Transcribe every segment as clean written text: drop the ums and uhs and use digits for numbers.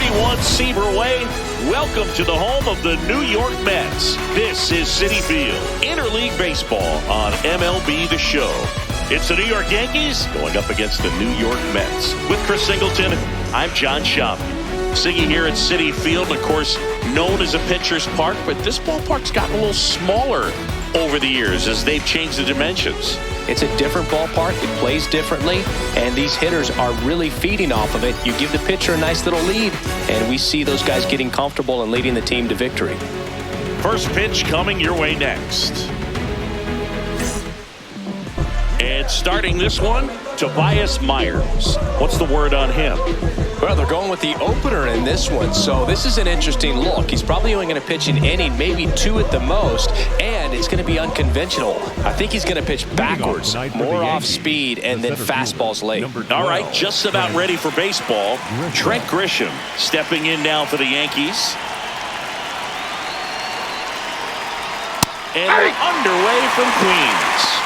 31 Seaver Way. Welcome to the home of the New York Mets. This is Citi Field, interleague baseball on MLB The Show. It's the New York Yankees going up against the New York Mets. With Chris Singleton, I'm John Schaub. Singing here at Citi Field, of course, known as a pitcher's park, but this ballpark's gotten a little smaller over the years as they've changed the dimensions. It's a different ballpark. It plays differently, and these hitters are really feeding off of it. You give the pitcher a nice little lead, and we see those guys getting comfortable and leading the team to victory. First pitch coming your way next. And starting this one, Tobias Myers. What's the word on him? Well, they're going with the opener in this one, so this is an interesting look. He's probably only going to pitch an inning, maybe two at the most, and it's going to be unconventional. I think he's going to pitch backwards, more off speed, and then fastballs late. All right, just about ready for baseball. Trent Grisham stepping in now for the Yankees. And we're underway from Queens.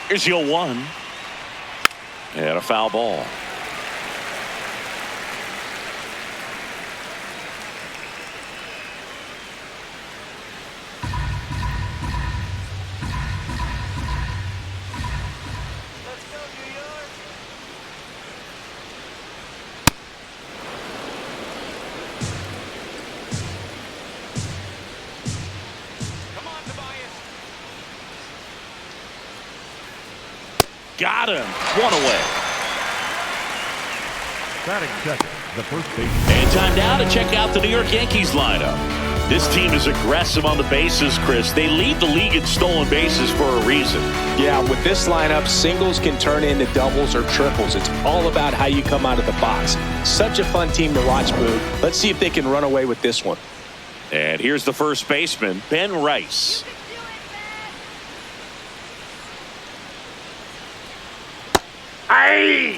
Here's your 1. And a foul ball. Let's go, New York. Come on, Tobias. Got him. One away. Batting second, the first base. And time now to check out the New York Yankees lineup. This team is aggressive on the bases, Chris. They lead the league in stolen bases for a reason. Yeah, with this lineup, singles can turn into doubles or triples. It's all about how you come out of the box. Such a fun team to watch, Boo. Let's see if they can run away with this one. And here's the first baseman, Ben Rice. Aye!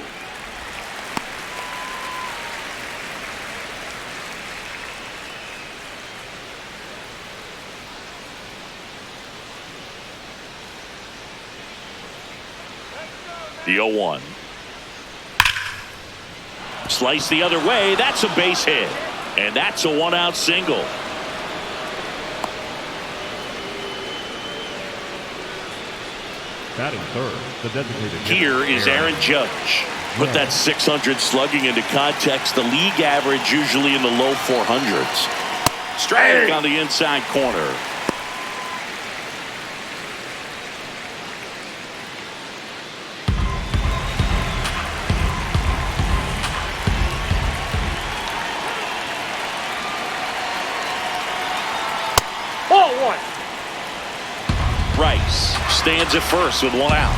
The 0-1. Slice the other way. That's a base hit. And that's a 1-out single. Batting third, the designated Here is Aaron Judge. Put that 600 slugging into context. The league average usually in the low 400s. Strike on the inside corner. Rice stands at first with 1 out.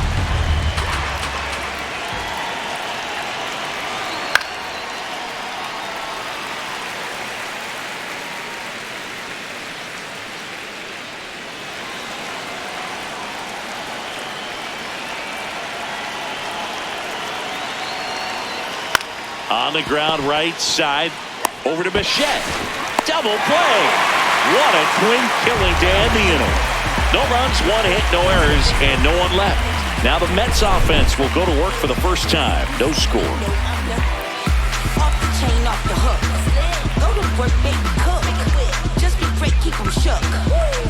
On the ground right side over to Bichette. Double play. What a twin killing to end the inning. No runs, 1 hit, no errors, and no one left. Now the Mets offense will go to work for the first time. No score. Off the chain, off the hook. Go to work, baby, cook. Just be great, keep them shook.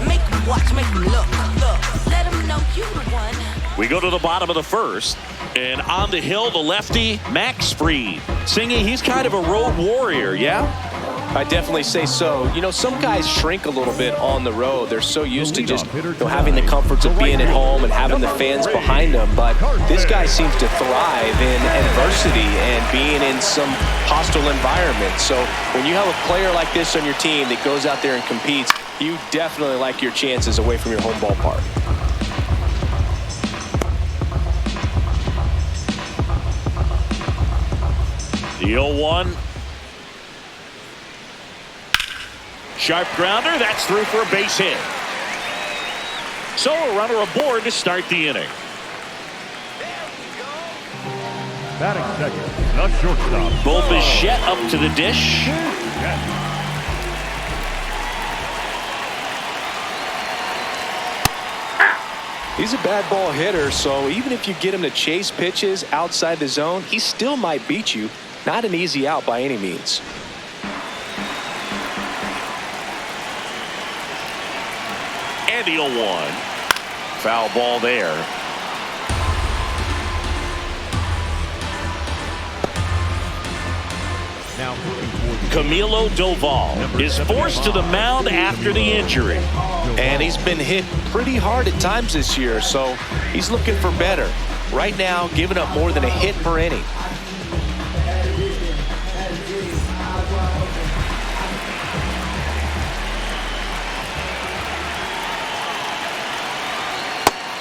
Make them watch, make them look. Let them know you the one. We go to the bottom of the first. And on the hill, the lefty, Max Fried. Singing, he's kind of a road warrior, yeah? I definitely say so. You know, some guys shrink a little bit on the road. They're so used to just having the comforts of being at home and having the fans behind them. But this guy seems to thrive in adversity and being in some hostile environment. So when you have a player like this on your team that goes out there and competes, you definitely like your chances away from your home ballpark. The 0-1. Sharp grounder. That's through for a base hit. So a runner aboard to start the inning. Batting second, the shortstop. Bo Bichette up to the dish. He's a bad ball hitter, so even if you get him to chase pitches outside the zone, he still might beat you. Not an easy out by any means. And the 0-1. Foul ball there. Now moving toward the Camilo Doval is forced to the mound after the injury. And he's been hit pretty hard at times this year, so he's looking for better. Right now, giving up more than a hit per inning.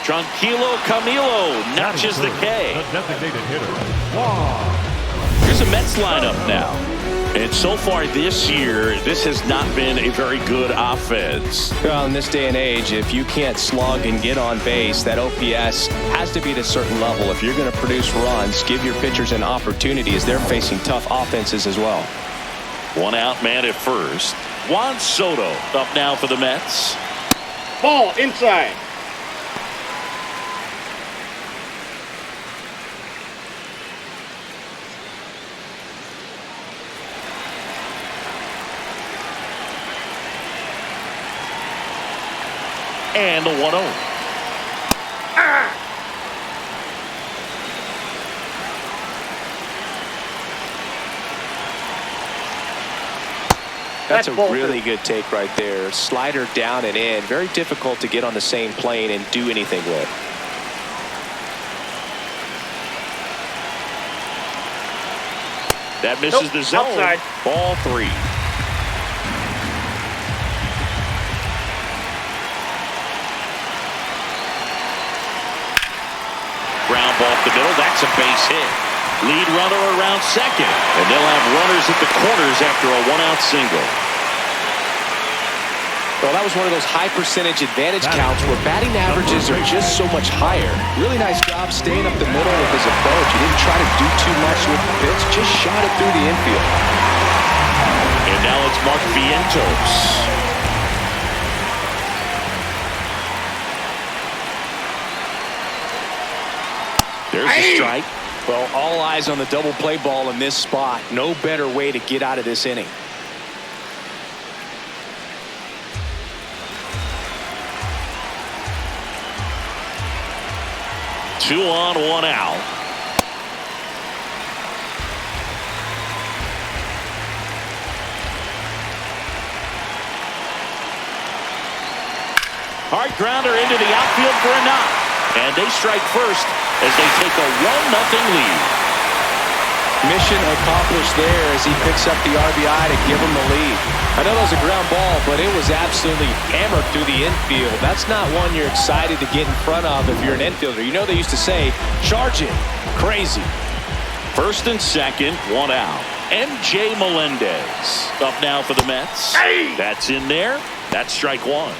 Tranquilo Camilo notches the K. The designated hitter. Wow. Here's a Mets lineup now. And so far this year, this has not been a very good offense. Well, in this day and age, if you can't slug and get on base, that OPS has to be at a certain level. If you're going to produce runs, give your pitchers an opportunity as they're facing tough offenses as well. One out man at first. Juan Soto up now for the Mets. Ball inside. And the 1-0. That's a really good take right there. Slider down and in. Very difficult to get on the same plane and do anything with. That misses the zone. Outside. Ball 3. Ground ball up the middle. That's a base hit. Lead runner around second. And they'll have runners at the corners after a 1-out single. Well, that was one of those high percentage advantage counts where batting averages are just so much higher. Really nice job staying up the middle with his approach. He didn't try to do too much with the pitch. Just shot it through the infield. And now it's Mark Vientos. There's a strike. Well, all eyes on the double play ball in this spot. No better way to get out of this inning. Two on, 1 out. Hard grounder into the outfield for a knock. And they strike first as they take a 1-0 lead. Mission accomplished there as he picks up the RBI to give him the lead. I know that was a ground ball, but it was absolutely hammered through the infield. That's not one you're excited to get in front of if you're an infielder. You know they used to say, charge it. Crazy. First and second, 1 out. MJ Melendez up now for the Mets. That's in there. That's strike 1.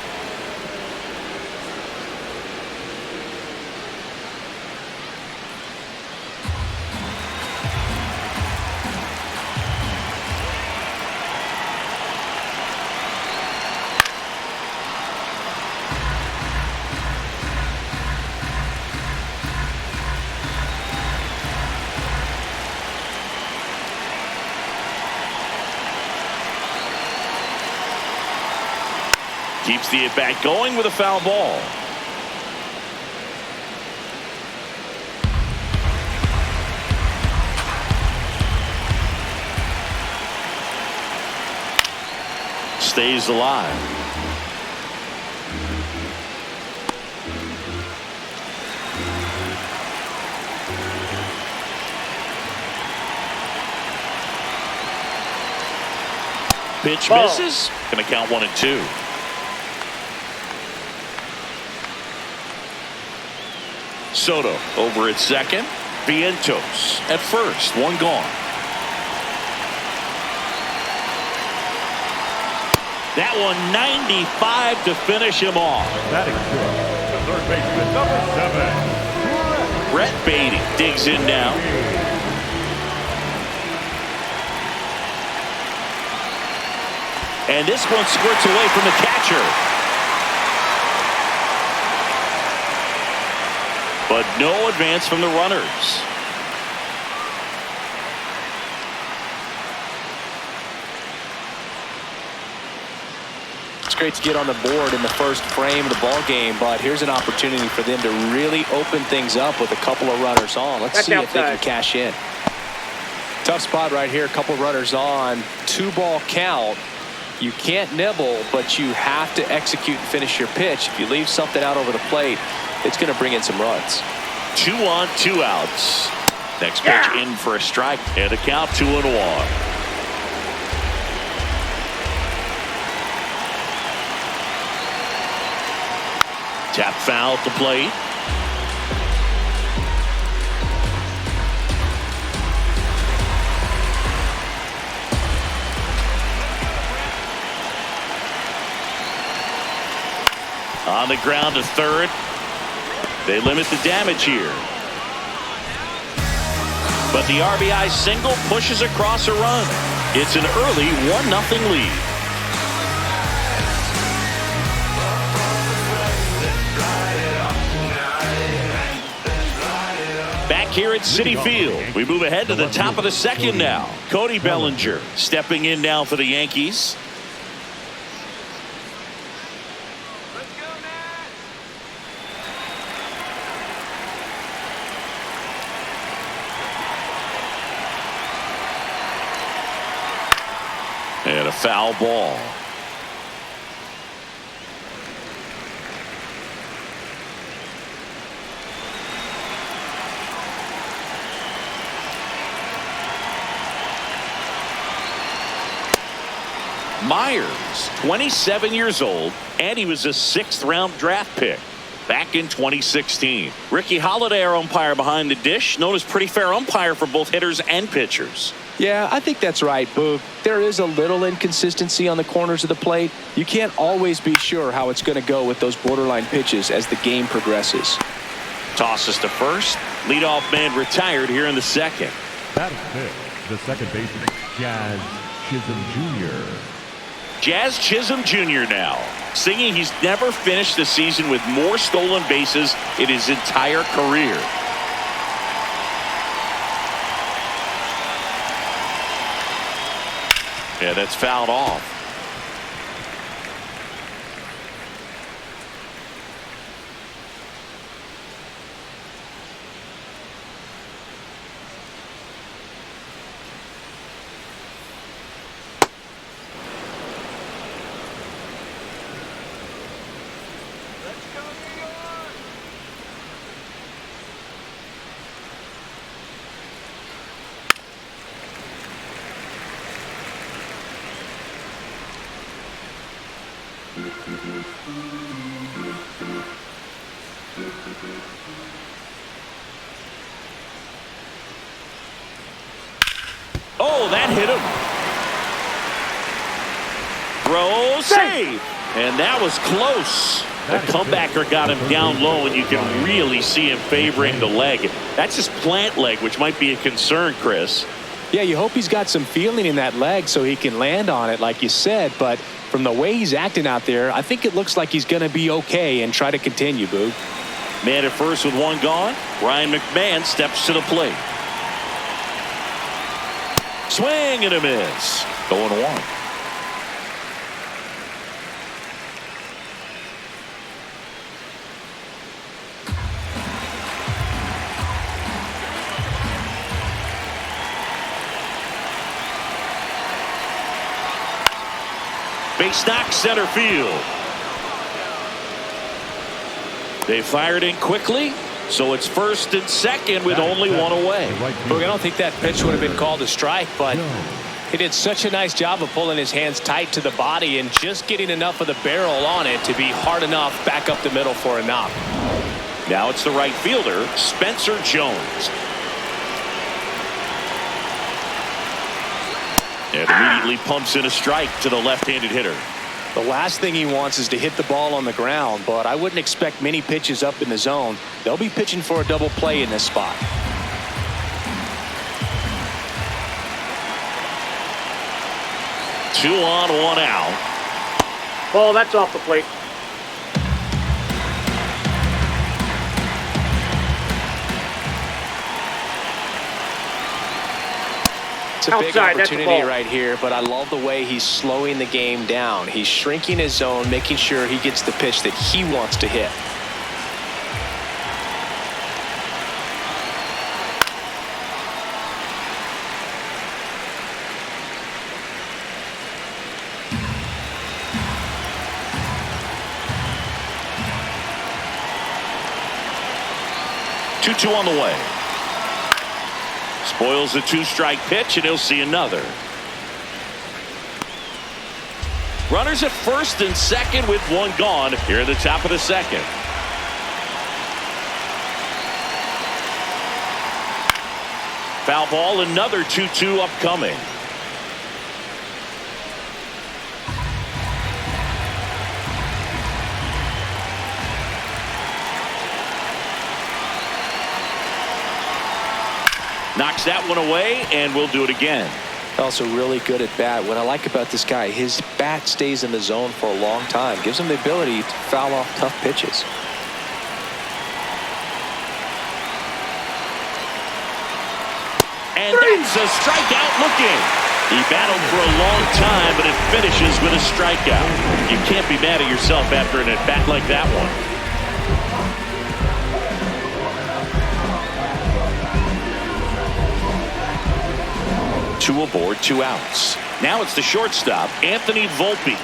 Keeps the at-bat going with a foul ball. Stays alive. Pitch misses. Going to count 1-2. Soto over at second. Vientos at first. 1 gone. That one 95 to finish him off. Batting short, the third baseman, number 7. Brett Beatty digs in now. And this one squirts away from the catcher. but no advance from the runners. It's great to get on the board in the first frame of the ball game, but here's an opportunity for them to really open things up with a couple of runners on. Let's see if they can cash in. Tough spot right here. A couple runners on. 2-ball count. You can't nibble, but you have to execute and finish your pitch. If you leave something out over the plate, it's going to bring in some runs. 2 on, 2 outs. Next pitch in for a strike, and a count 2-1. Tap foul at the plate. On the ground to third. They limit the damage here. But the RBI single pushes across a run. It's an early 1-0 lead. Back here at Citi Field, we move ahead to the top of the second now. Cody Bellinger stepping in now for the Yankees. And a foul ball. Myers, 27 years old, and he was a 6th-round draft pick back in 2016. Ricky Holiday, our umpire behind the dish, known as pretty fair umpire for both hitters and pitchers. Yeah, I think that's right, Boog. There is a little inconsistency on the corners of the plate. You can't always be sure how it's going to go with those borderline pitches as the game progresses. Tosses to first. Leadoff man retired here in the second. Batting fifth, the second baseman, Jazz Chisholm Jr. Jazz Chisholm Jr. now, singing he's never finished the season with more stolen bases in his entire career. Yeah, that's fouled off. Oh, that hit him. Throw, save. And that was close. The comebacker got him down low, and you can really see him favoring the leg. That's his plant leg, which might be a concern, Chris. Yeah, you hope he's got some feeling in that leg so he can land on it, like you said. But from the way he's acting out there, I think it looks like he's going to be okay and try to continue, Boog. Man at first with one gone. Ryan McMahon steps to the plate. Swing and a miss. 0-1. Base knock center field. They fired in quickly, so it's first and second with only one away. Look, I don't think that pitch would have been called a strike, but he did such a nice job of pulling his hands tight to the body and just getting enough of the barrel on it to be hard enough back up the middle for a knock. Now it's the right fielder, Spencer Jones. And immediately pumps in a strike to the left-handed hitter. The last thing he wants is to hit the ball on the ground, but I wouldn't expect many pitches up in the zone. They'll be pitching for a double play in this spot. Two on, one out. Ball, that's off the plate. It's a big Outside, that's the opportunity ball. right here, but I love the way he's slowing the game down. He's shrinking his zone, making sure he gets the pitch that he wants to hit. Two on the way. Spoils the two-strike pitch, and he'll see another. Runners at first and second with one gone here in the top of the second. Foul ball, another 2-2 upcoming. Knocks that one away, and we'll do it again. Also really good at bat. What I like about this guy, his bat stays in the zone for a long time. Gives him the ability to foul off tough pitches. And that's a strikeout looking. He battled for a long time, but it finishes with a strikeout. You can't be mad at yourself after an at-bat like that one. Two aboard, 2 outs. Now it's the shortstop, Anthony Volpe.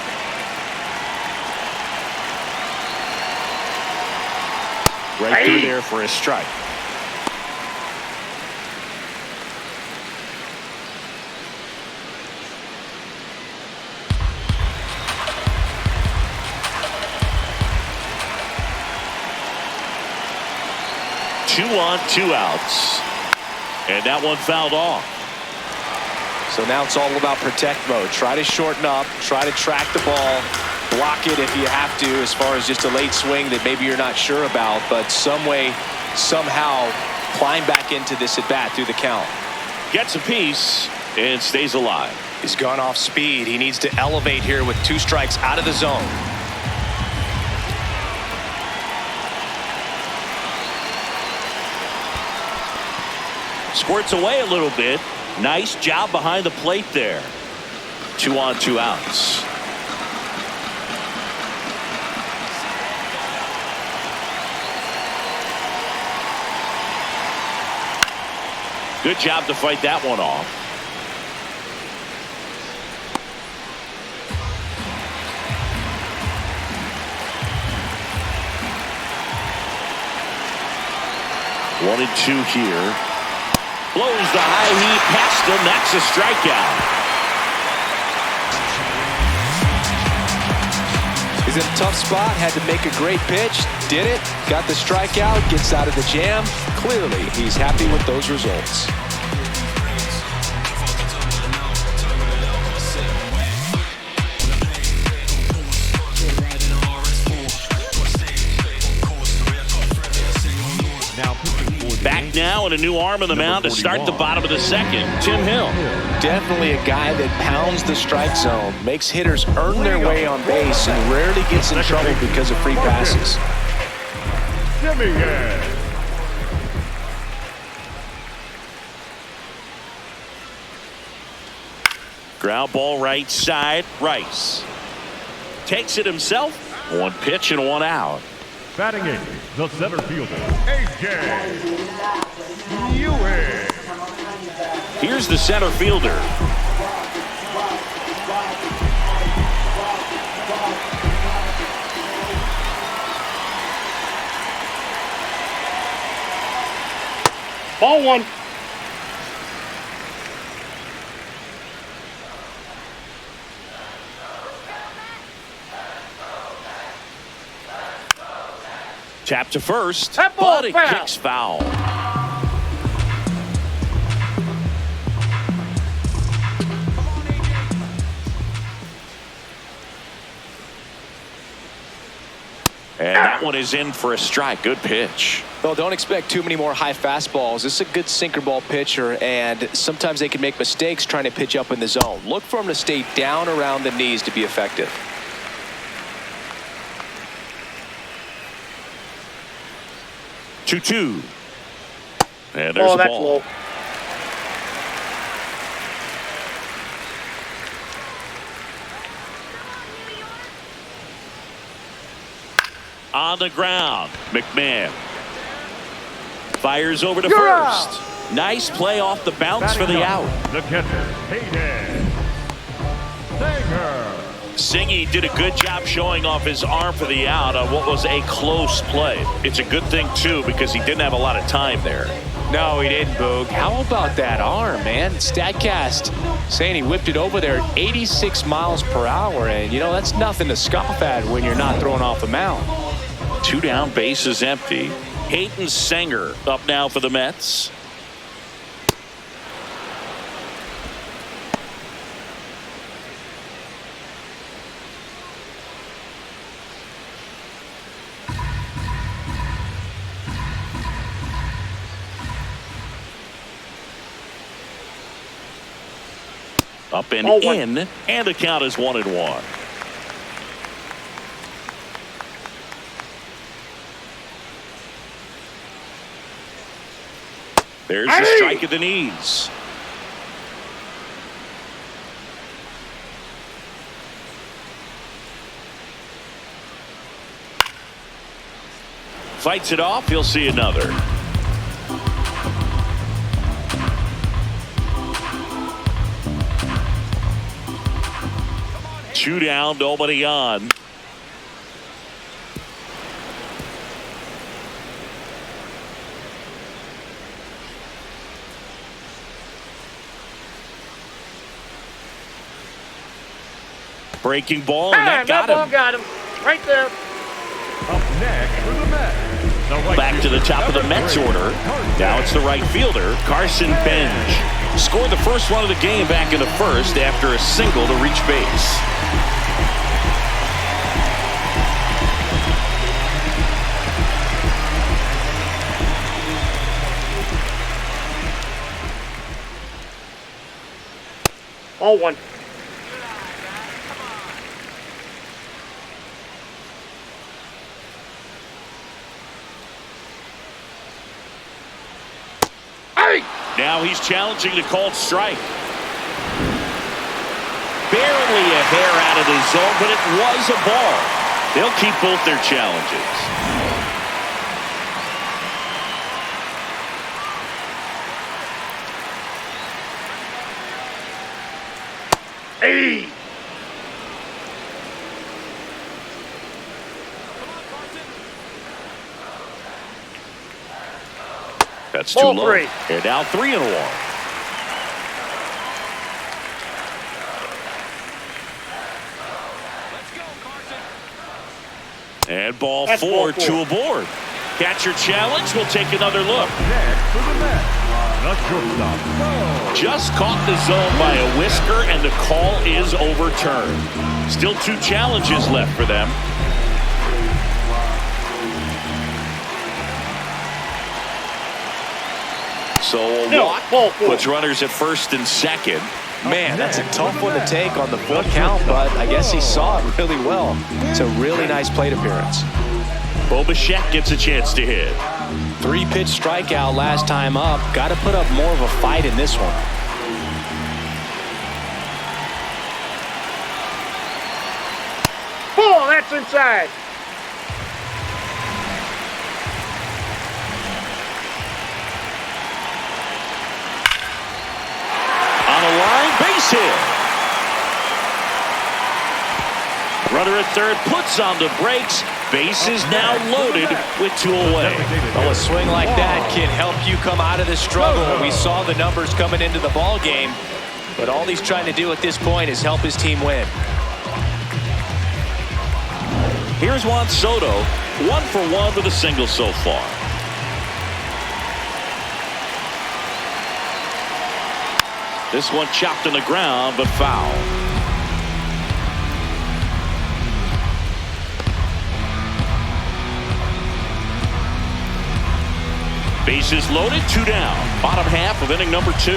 Right through there for a strike. Two on, 2 outs. And that one fouled off. So now it's all about protect mode. Try to shorten up, try to track the ball, block it if you have to, as far as just a late swing that maybe you're not sure about, but some way, somehow climb back into this at bat through the count. Gets a piece and stays alive. He's gone off speed. He needs to elevate here with 2 strikes out of the zone. Squirts away a little bit. Nice job behind the plate there. 2 on, 2 outs. Good job to fight that one off. One and 2 here. Blows the high heat past him. That's a strikeout. He's in a tough spot. Had to make a great pitch. Did it. Got the strikeout. Gets out of the jam. Clearly, he's happy with those results. Back now and a new arm on the mound to start the bottom of the second. Tim Hill. Definitely a guy that pounds the strike zone, makes hitters earn their way on base, and rarely gets in trouble because of free passes. Jimmy. Ground ball right side. Rice takes it himself. 1 pitch and 1 out. Batting 8, the center fielder, A.J. Ewing. Here's the center fielder. Ball 1. Tap to first, That ball but it foul. kicks foul. And that one is in for a strike. Good pitch. Well, don't expect too many more high fastballs. This is a good sinker ball pitcher, and sometimes they can make mistakes trying to pitch up in the zone. Look for him to stay down around the knees to be effective. Two. And there's Oh, the that's ball. low. On the ground, McMahon fires over to first. Nice play off the bounce for the out. The catcher, Hayden Sanger. Singy did a good job showing off his arm for the out on what was a close play. It's a good thing, too, because he didn't have a lot of time there. No, he didn't, Boog. How about that arm, man? StatCast saying he whipped it over there at 86 miles per hour, and, you know, that's nothing to scoff at when you're not throwing off the mound. 2 down, bases empty. Hayden Sanger up now for the Mets. Up and in, and the count is 1-1. There's the strike at the knees. Fights it off. He'll see another. Two down, nobody on. Breaking ball, and that got him. Got him. Right there. Up next for the Mets. Back to the top of the Mets order. Now it's the right fielder, Carson Bench. Scored the first run of the game back in the first after a single to reach base. All one. Now he's challenging the called strike. Barely a hair out of the zone, but it was a ball. They'll keep both their challenges. Hey! That's too low. And now 3-1. And ball That's 4, ball 4. 2 aboard. Catcher challenge. We'll take another look. Next for the Mets. The shortstop. Just caught the zone by a whisker, and the call is overturned. Still 2 challenges left for them. So a walk puts runners at first and second. Man, that's a tough one to take on the full count, but I guess he saw it really well. It's a really nice plate appearance. Bo Bichette gets a chance to hit. 3-pitch strikeout last time up. Got to put up more of a fight in this one. Oh, that's inside. On a line, base hit. Runner at third puts on the brakes. Base is now loaded with 2 away. Well, a swing like that can help you come out of the struggle. We saw the numbers coming into the ball game, but all he's trying to do at this point is help his team win. Here's Juan Soto, 1 for 1 with a single so far. This one chopped on the ground, but foul. Bases loaded, 2 down. Bottom half of inning number 2.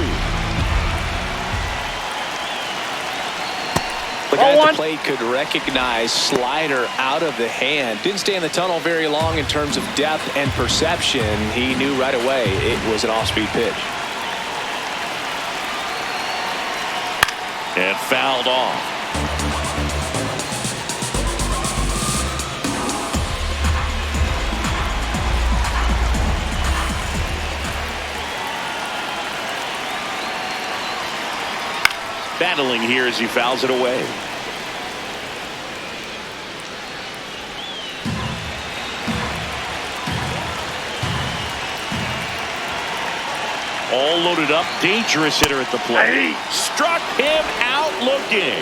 The guy at the plate could recognize slider out of the hand. Didn't stay in the tunnel very long in terms of depth and perception. He knew right away it was an off-speed pitch. And fouled off. Battling here as he fouls it away. All loaded up, dangerous hitter at the plate. Struck him out looking.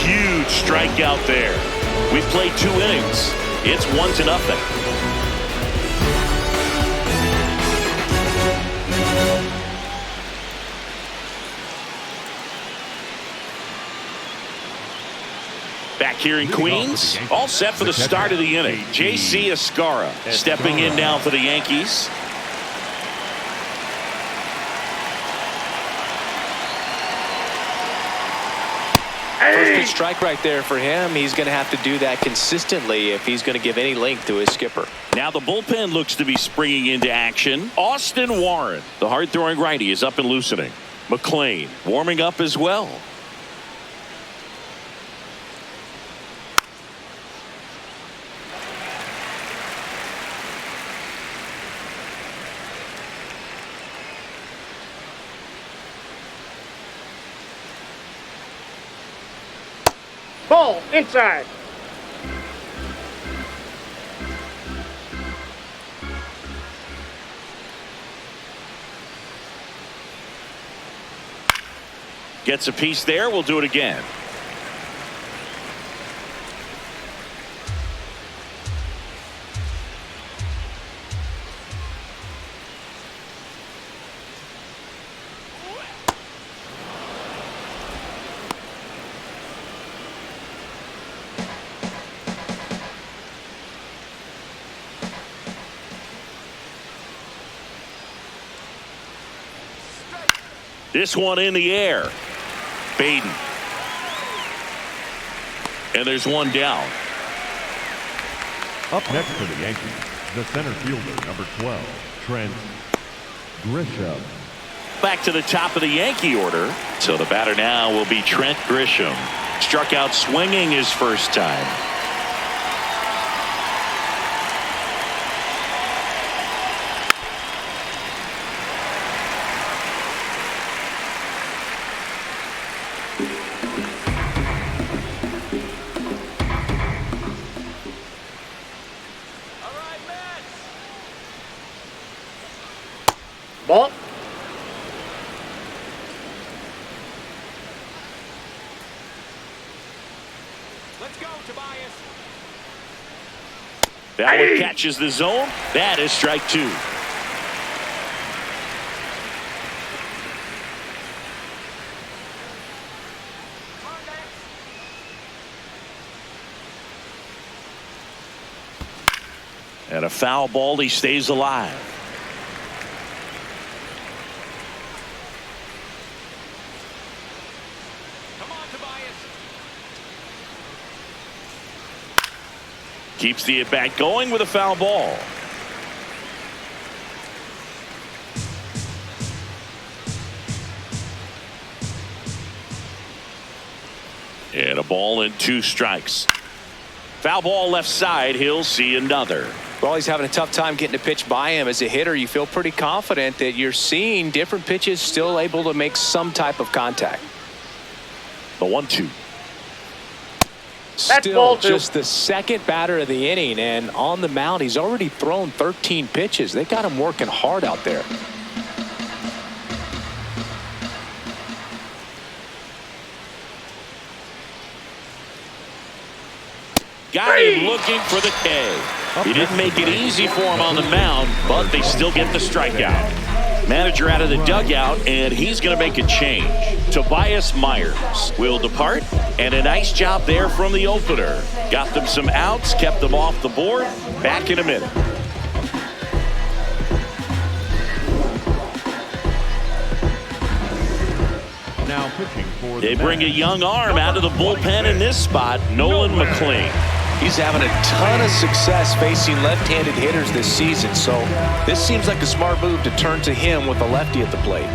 Huge strikeout there. We played 2 innings. It's 1-0. Back here in Queens, all set for the start of the inning. J.C. Escara stepping in now for the Yankees. First pitch strike right there for him. He's going to have to do that consistently if he's going to give any length to his skipper. Now the bullpen looks to be springing into action. Austin Warren, the hard-throwing righty, is up and loosening. McLean warming up as well. Ball inside. Gets a piece there. We'll do it again. This one in the air. Baden. And there's one down. Up next for the Yankees, the center fielder, number 12, Trent Grisham. Back to the top of the Yankee order. So the batter now will be Trent Grisham. Struck out swinging his first time. Ball. Let's go, Tobias. That one catches the zone. That is strike 2. And a foul ball. He stays alive. Keeps the at-bat going with a foul ball. And a ball and 2 strikes. Foul ball left side. He'll see another. Well, he's having a tough time getting a pitch by him. As a hitter, you feel pretty confident that you're seeing different pitches still able to make some type of contact. The 1-2. Still just the second batter of the inning, and on the mound he's already thrown 13 pitches. They got him working hard out there. Got him looking for the K. He didn't make it easy for him on the mound, but they still get the strikeout. Manager out of the dugout, and he's going to make a change. Tobias Myers will depart, and a nice job there from the opener. Got them some outs, kept them off the board. Back in a minute. Now pitching for They bring a young arm out of the bullpen in this spot, Nolan McLean. He's having a ton of success facing left-handed hitters this season, so this seems like a smart move to turn to him with a lefty at the plate.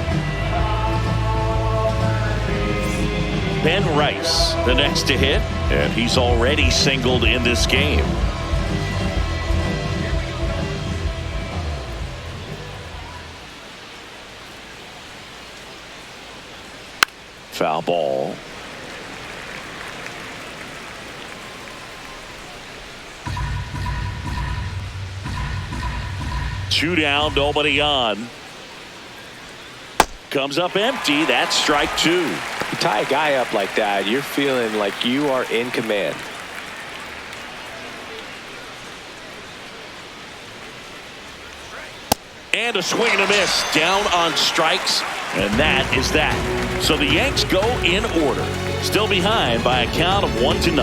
Ben Rice, the next to hit, and he's already singled in this game. Foul ball. Two down, nobody on. Comes up empty. That's strike two. You tie a guy up like that, you're feeling like you are in command. And a swing and a miss. Down on strikes. And that is that. So the Yanks go in order. Still behind by a count of 1-0.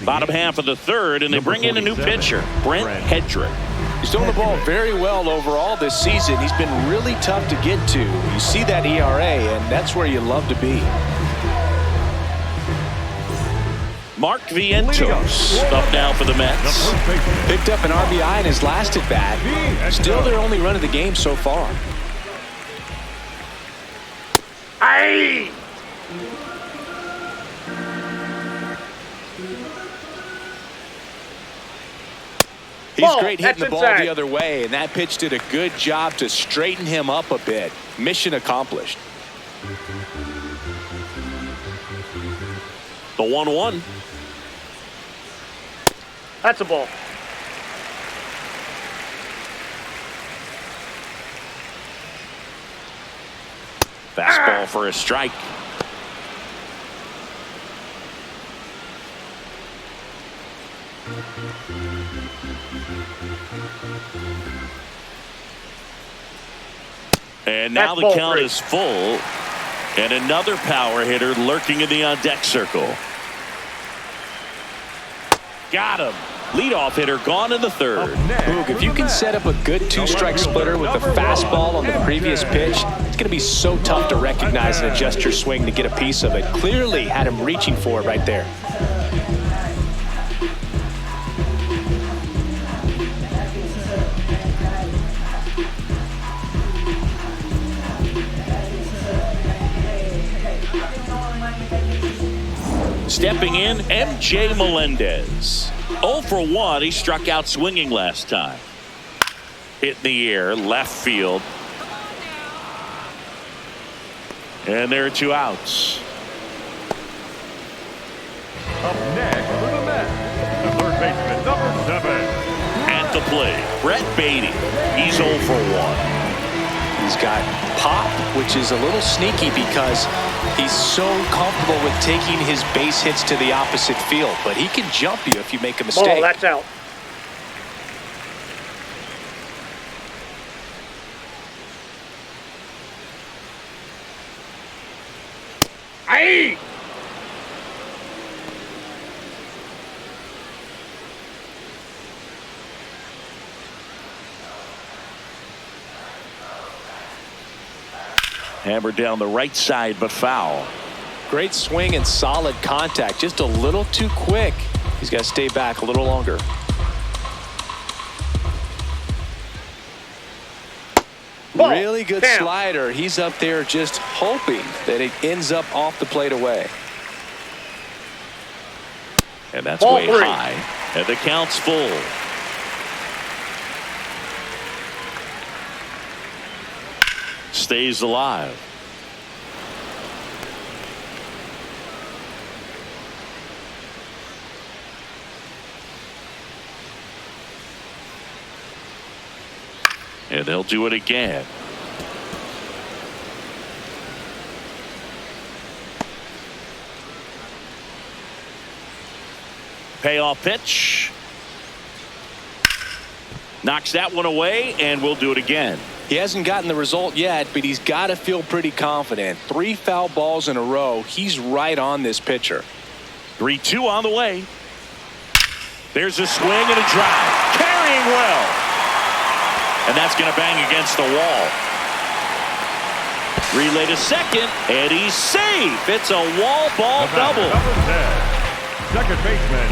Bottom half of the third, and they bring in a new pitcher, Brent Hedrick. He's throwing the ball very well overall this season. He's been really tough to get to. You see that ERA, and that's where you love to be. Mark Vientos up now for the Mets. Picked up an RBI in his last at bat. Still their only run of the game so far. Aye! He's great hitting the That's ball inside. the other way, and that pitch did a good job to straighten him up a bit. Mission accomplished. The 1-1. That's a ball. Fastball for a strike. And now the count is full. And another power hitter lurking in the on-deck circle. Got him. Leadoff hitter gone in the third. Boog, if you can set up a good two-strike splitter with the fastball on the previous pitch, it's going to be so tough to recognize and adjust your swing to get a piece of it. Clearly had him reaching for it right there. Stepping in, MJ Melendez. 0 for 1. He struck out swinging last time. Hit in the air, left field. And there are 2 outs. Up next for the Mets, the third baseman, number 7. At the plate, Brett Beatty. He's 0 for 1. He's got pop, which is a little sneaky because he's so comfortable with taking his base hits to the opposite field. But he can jump you if you make a mistake. Ball, that's out. Aye! Hammered down the right side, but foul. Great swing and solid contact. Just a little too quick. He's got to stay back a little longer. Ball. Really good Down. slider. He's up there just hoping that it ends up off the plate away. And that's Ball way 3. high. And the count's full. Stays alive. And they'll do it again. Payoff pitch. Knocks that one away, and we'll do it again. He hasn't gotten the result yet, but he's got to feel pretty confident. 3 foul balls in a row. He's right on this pitcher. 3-2 on the way. There's a swing and a drive. Carrying well. And that's going to bang against the wall. Relay to second, and he's safe. It's a wall ball double. Number 10, second baseman,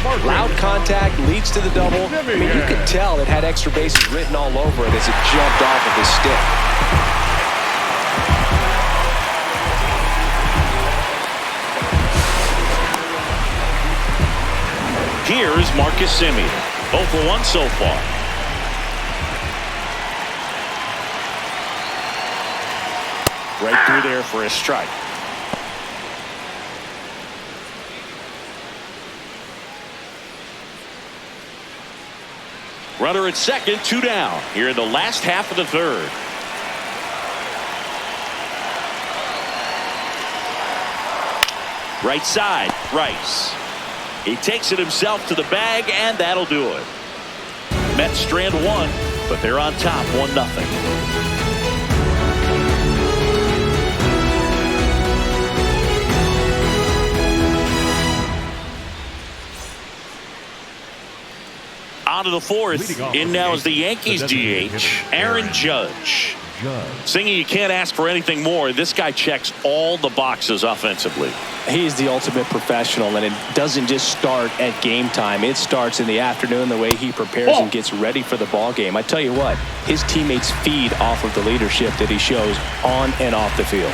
Martin. Loud contact leads to the double. I mean, you could tell it had extra bases written all over it as it jumped off of his stick. Here's Marcus Semien. 0 for 1 so far. Right through there for a strike. Runner at second, 2 down here in the last half of the third. Right side, Rice. He takes it himself to the bag, and that'll do it. Mets strand one, but they're on top 1-0. On to the fourth. In now is the Yankees DH, Aaron Judge. Singy, you can't ask for anything more. This guy checks all the boxes offensively. He's the ultimate professional, and it doesn't just start at game time. It starts in the afternoon, the way he prepares and gets ready for the ball game. I tell you what, his teammates feed off of the leadership that he shows on and off the field.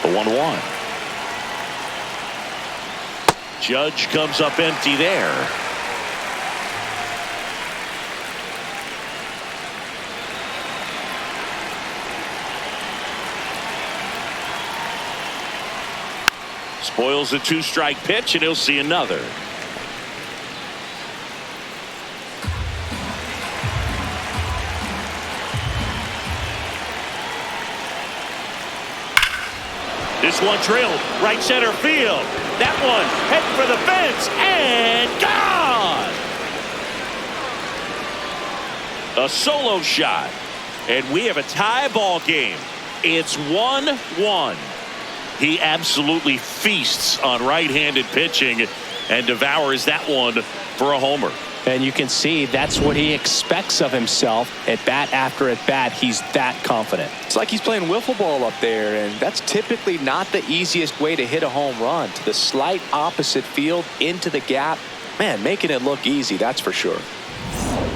The 1-1. Judge comes up empty there. Spoils the 2-strike pitch, and he'll see another. This one drilled right center field. That one heading for the fence and gone. A solo shot, and we have a tie ball game. It's 1-1. He absolutely feasts on right-handed pitching and devours that one for a homer. And you can see that's what he expects of himself at bat after at bat. He's that confident. It's like he's playing wiffle ball up there, and that's typically not the easiest way to hit a home run. To the slight opposite field, into the gap. Man, making it look easy, that's for sure.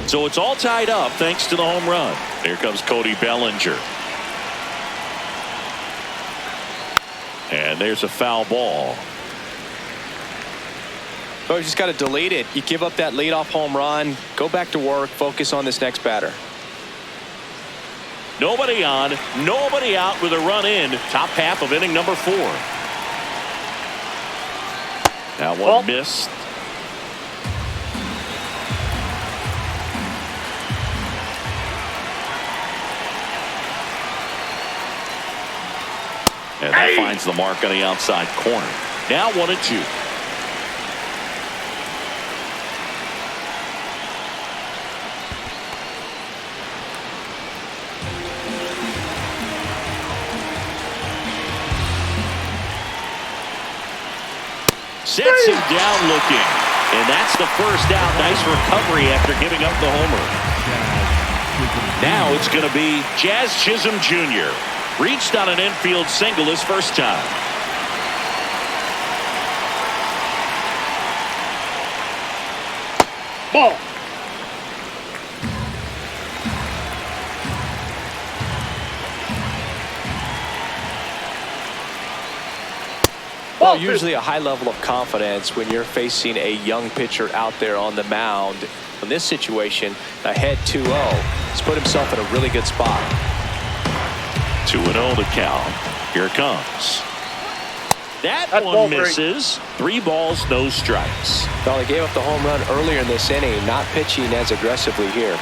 So it's all tied up thanks to the home run. Here comes Cody Bellinger. And there's a foul ball. Oh, you just got to delete it. You give up that leadoff home run. Go back to work. Focus on this next batter. Nobody on, nobody out with a run in. Top half of inning number 4. That one missed. And that finds the mark on the outside corner. Now 1-2. Sets him down looking. And that's the first out. Nice recovery after giving up the homer. Now it's going to be Jazz Chisholm Jr. Reached on an infield single his first time. Ball. Well, usually a high level of confidence when you're facing a young pitcher out there on the mound. In this situation, ahead 2-0. He's put himself in a really good spot. 2-0 the count. Here it comes. That one misses. 3 balls, no strikes. Well, he gave up the home run earlier in this inning, not pitching as aggressively here.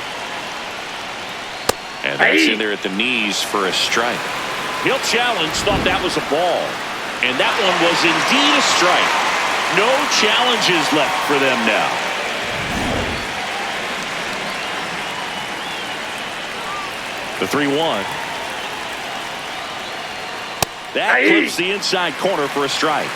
And that's in there at the knees for a strike. He'll challenge, thought that was a ball. And that one was indeed a strike. No challenges left for them now. The 3-1. That clips the inside corner for a strike.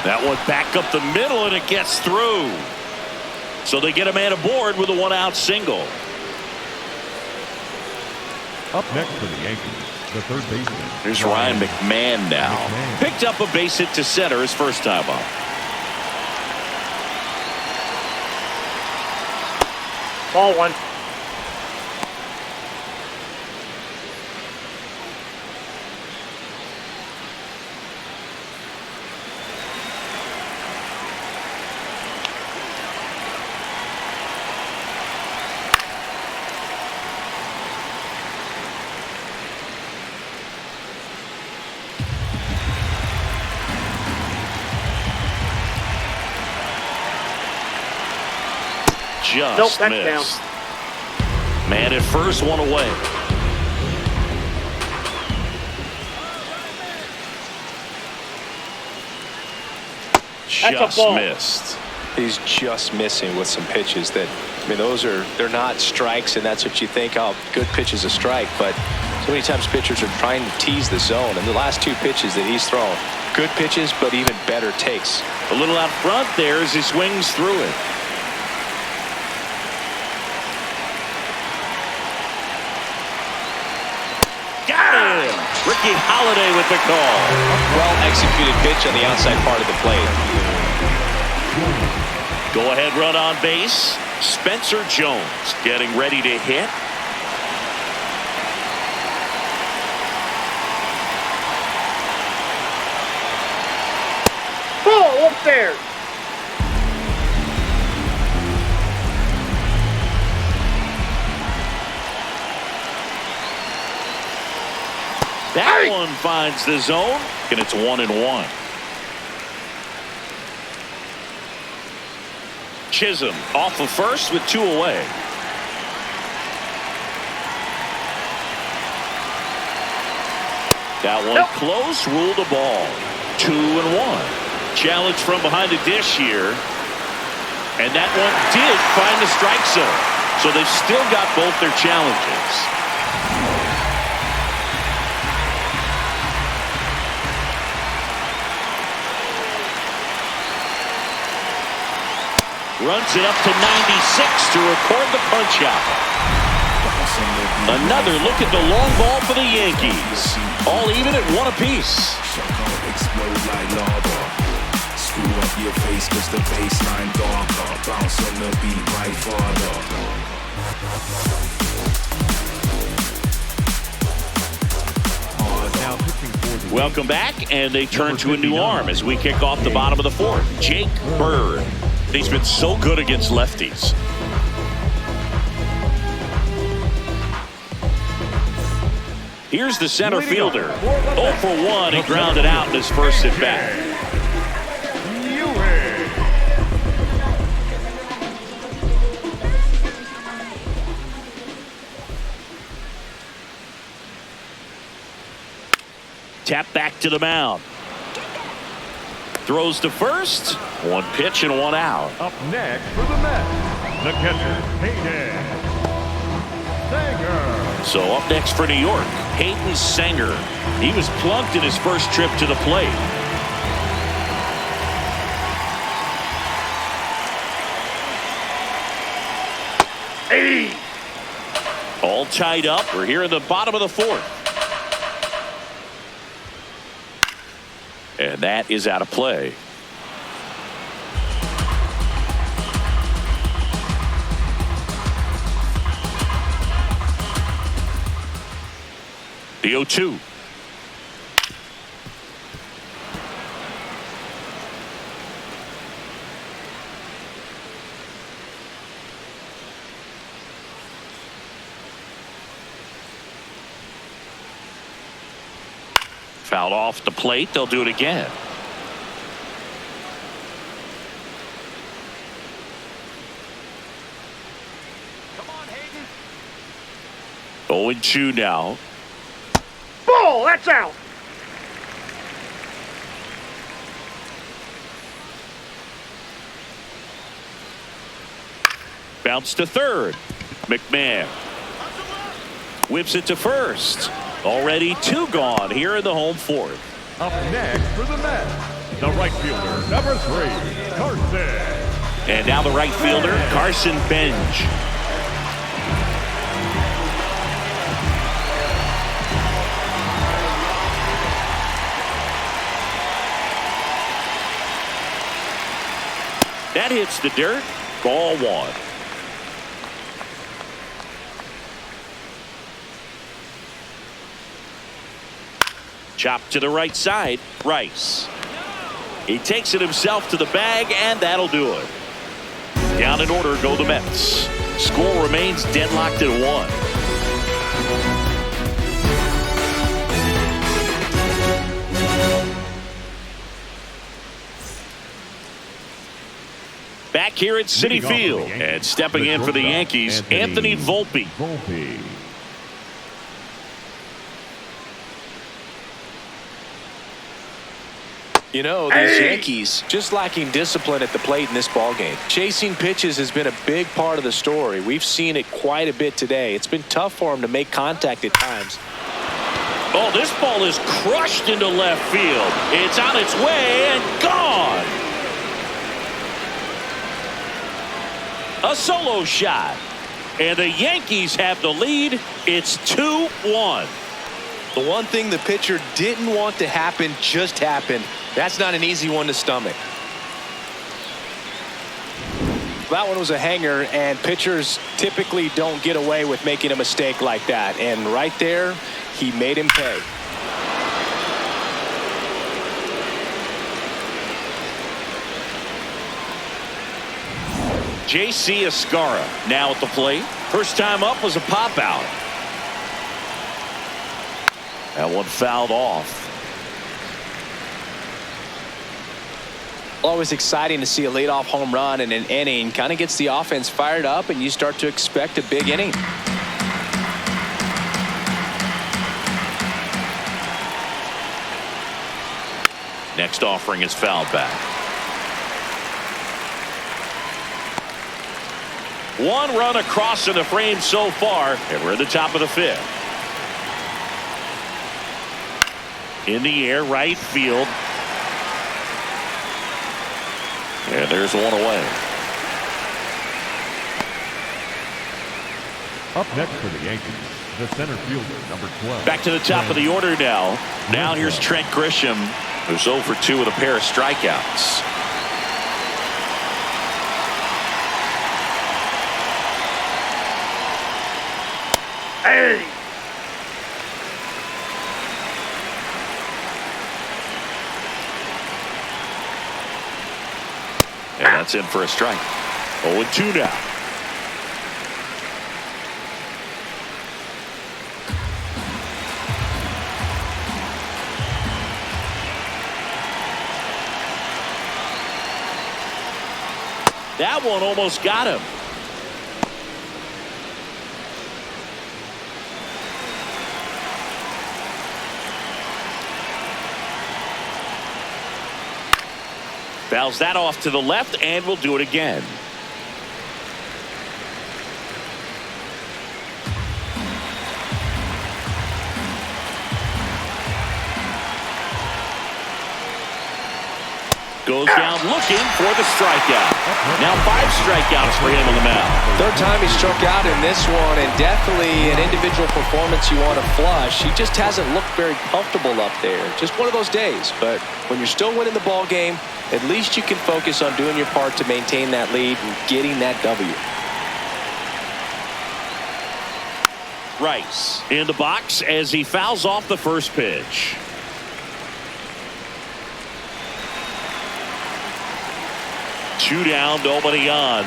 That one back up the middle, and it gets through. So they get a man aboard with a 1-out single. Up next for the Yankees, the third baseman. Here's Ryan McMahon now. Picked up a base hit to center his first time up. Ball 1. just Nope, that's missed. Man at first, one away. That's Just a ball. missed. He's just missing with some pitches that, I mean, they're not strikes, and that's what you think, oh, good pitch is a strike. But so many times pitchers are trying to tease the zone, and the last two pitches that he's thrown, good pitches, but even better takes. A little out front there as he swings through it. Got him! Ricky Holiday with the call. Well-executed pitch on the outside part of the plate. Go ahead run on base. Spencer Jones getting ready to hit. Ball upstairs. That one finds the zone, and it's 1-1. Chisholm off of first with 2 away. That one close, ruled a ball. 2-1. Challenge from behind the dish here. And that one did find the strike zone. So they've still got both their challenges. Runs it up to 96 to record the punch out. Another look at the long ball for the Yankees. All even at 1 apiece. Explode like lava. Screw up your face, cause the baseline darker. Bounce on the beat right farther. Welcome back, and they turn to a new arm as we kick off the bottom of the 4th. Jake Bird. He's been so good against lefties. Here's the center fielder. 0 for 1. He grounded out in his first at bat. Tap back to the mound. Throws to first. 1 pitch and 1 out. Up next for the Mets, the catcher, Hayden Sanger. So up next for New York, Hayden Sanger. He was plunked in his first trip to the plate. Hey! All tied up. We're here in the bottom of the 4th. And that is out of play. The 0-2. Fouled off the plate. They'll do it again. Come on, Hayden. 0-2 now. Ball, that's out. Bounce to third. McMahon whips it to first. Already 2 gone here in the home 4th. Up next for the Mets, the right fielder, number 3, Carson. And now the right fielder, Carson Benj. That hits the dirt. Ball 1. Chop to the right side. Rice. He takes it himself to the bag, and that'll do it. Down in order go the Mets. Score remains deadlocked at 1. Back here at Citi Field, and stepping in for the Yankees, Anthony Volpe. You know, these Yankees just lacking discipline at the plate in this ballgame. Chasing pitches has been a big part of the story. We've seen it quite a bit today. It's been tough for them to make contact at times. Oh, this ball is crushed into left field. It's on its way and gone. A solo shot. And the Yankees have the lead. It's 2-1. The one thing the pitcher didn't want to happen just happened. That's not an easy one to stomach. That one was a hanger, and pitchers typically don't get away with making a mistake like that. And right there, he made him pay. J.C. Escarra now at the plate. First time up was a pop out. That one fouled off. Always exciting to see a leadoff home run in an inning. Kind of gets the offense fired up, and you start to expect a big inning. Next offering is fouled back. One run across in the frame so far, and we're at the top of the fifth. In the air, right field. And there's one away. Up next for the Yankees, the center fielder, number 12. Back to the top of the order now. Now here's Trent Grisham, who's 0 for 2 with a pair of strikeouts. Hey! And that's in for a strike. 0-2 now. That one almost got him. Fouls that off to the left, and we'll do it again. Goes down looking for the strikeout. Now 5 strikeouts for him on the mound. Third time he struck out in this one, and definitely an individual performance you want to flush. He just hasn't looked very comfortable up there. Just one of those days. But when you're still winning the ball game, at least you can focus on doing your part to maintain that lead and getting that W. Rice in the box as he fouls off the first pitch. Two down, nobody on.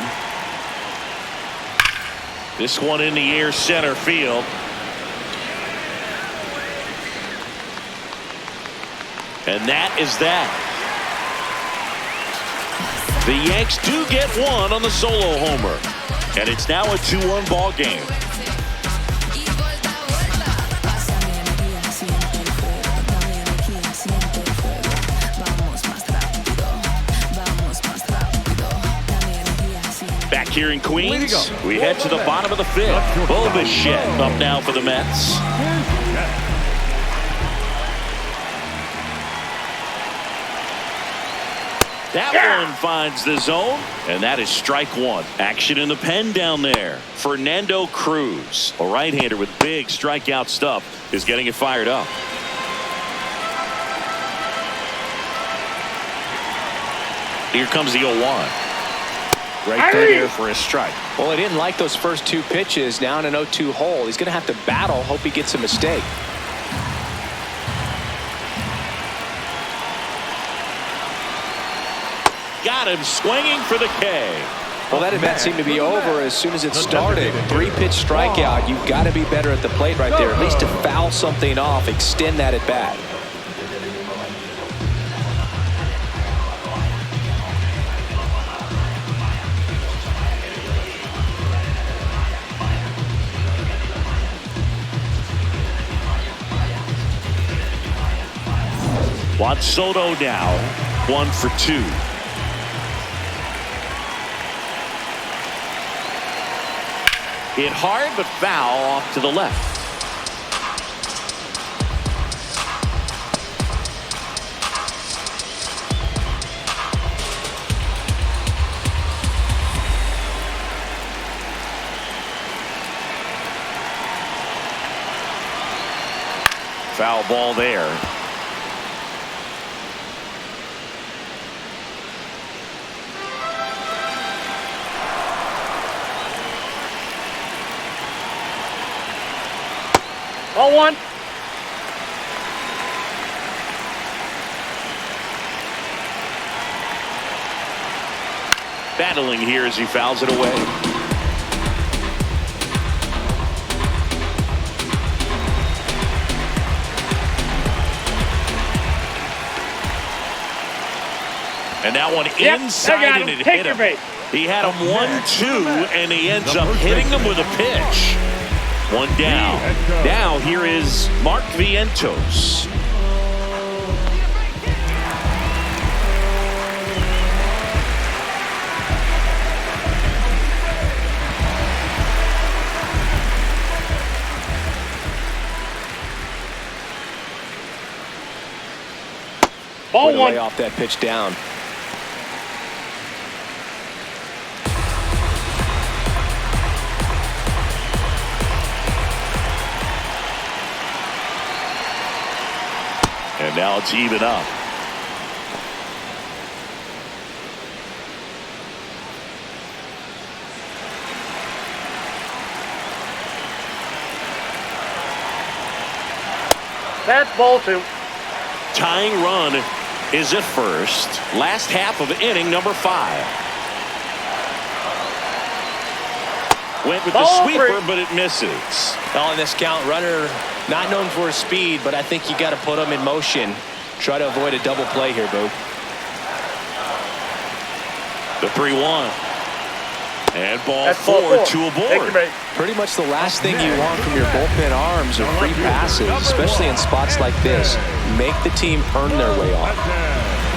This one in the air, center field. And that is that. The Yanks do get one on the solo homer. And it's now a 2-1 ball game. Back here in Queens, we head to the bottom of the fifth. Bobichet up now for the Mets. That one finds the zone, and that is strike one. Action in the pen down there. Fernando Cruz, a right-hander with big strikeout stuff, is getting it fired up. Here comes the 0-1. Right there for a strike. Well, he didn't like those first 2 pitches. Now in an 0-2 hole, he's going to have to battle. Hope he gets a mistake. Got him swinging for the K. Well, that event seemed to be over as soon as it started. 3-pitch strikeout. You've got to be better at the plate right there, at least to foul something off, extend that at bat. Juan Soto now 1 for 2. Hit hard, but foul off to the left. Foul ball there. Ball one. Battling here as he fouls it away. And that one inside and it hit him. He had him 1-2 and he ends up hitting him with a pitch. One down. Now here is Mark Vientos. Ball one. Way off that pitch down. And now it's even up. That's ball two. Tying run is at first. Last half of inning number 5. Went with the sweeper, but it misses. On this count, runner not known for his speed, but I think you got to put him in motion. Try to avoid a double play here, Boo. The 3-1. And ball four, 2 aboard. Pretty much the last thing you want from your bullpen arms are free passes, especially in spots like this. Make the team earn their way off.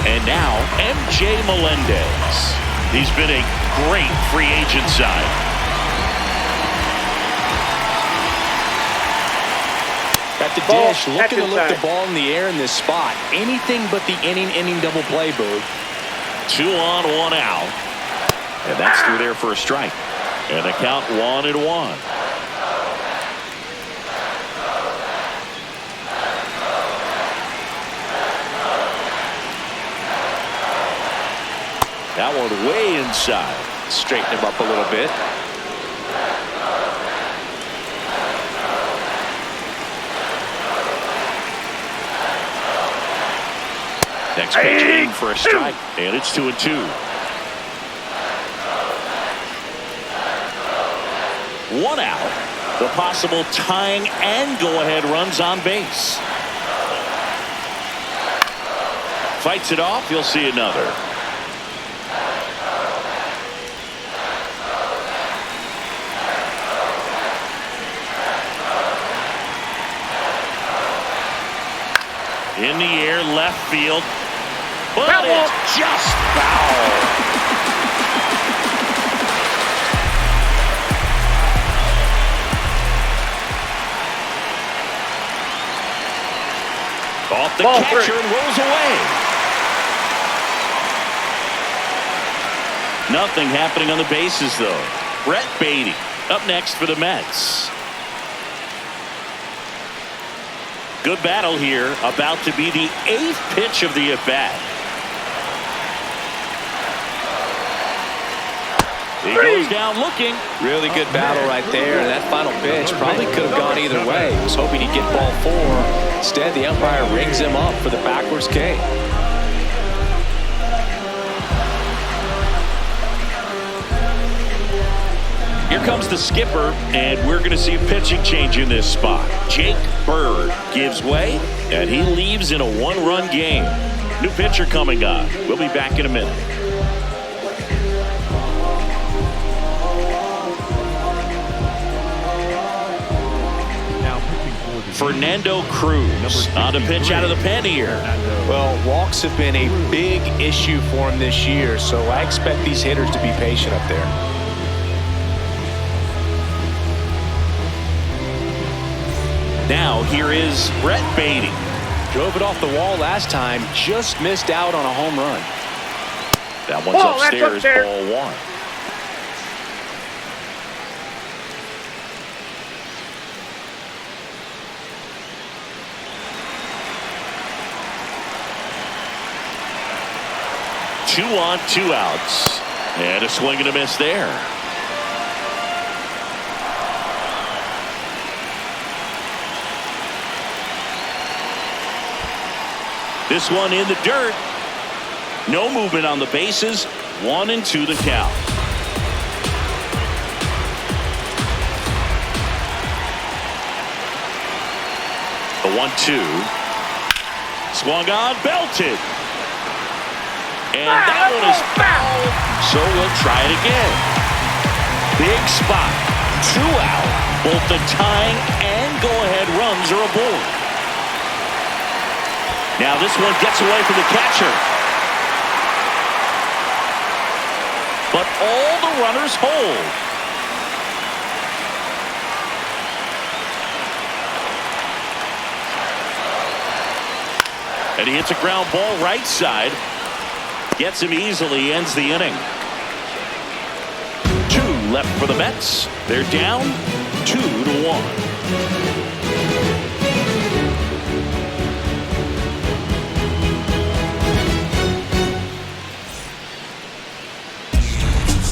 And now, MJ Melendez. He's been a great free agent sign. At the dish, looking to look the ball in the air in this spot. Anything but the inning double play, Boo. 2 on, 1 out. And that's through there for a strike. And the count 1-1. That one way inside. Straighten him up a little bit. Next pitch in for a strike, and it's 2-2. 1 out. The possible tying and go-ahead runs on base. Fights it off. You'll see another. In the air, left field. But it's just foul. Off the catcher and rolls away. Nothing happening on the bases, though. Brett Beatty up next for the Mets. Good battle here. About to be the 8th pitch of the at-bat. He goes down looking. Really good battle right there. And that final pitch probably could have gone either way. He was hoping he'd get ball 4. Instead, the umpire rings him up for the backwards K. Here comes the skipper, and we're going to see a pitching change in this spot. Jake Bird gives way, and he leaves in a 1-run game. New pitcher coming on. We'll be back in a minute. Now pitching for the Fernando Cruz on the pitch out of the pen here. Well, walks have been a big issue for him this year, so I expect these hitters to be patient up there. Now here is Brett Beatty. Drove it off the wall last time, just missed out on a home run. That one's upstairs, ball one. Two on, two outs. And a swing and a miss there. This one in the dirt. No movement on the bases. 1-2 the count. The 1-2. Swung on, belted. And that one is foul. So we'll try it again. Big spot. 2 out. Both the tying and go-ahead runs are aboard. Now this one gets away from the catcher. But all the runners hold. And he hits a ground ball right side. Gets him easily, ends the inning. 2 left for the Mets. They're down 2-1.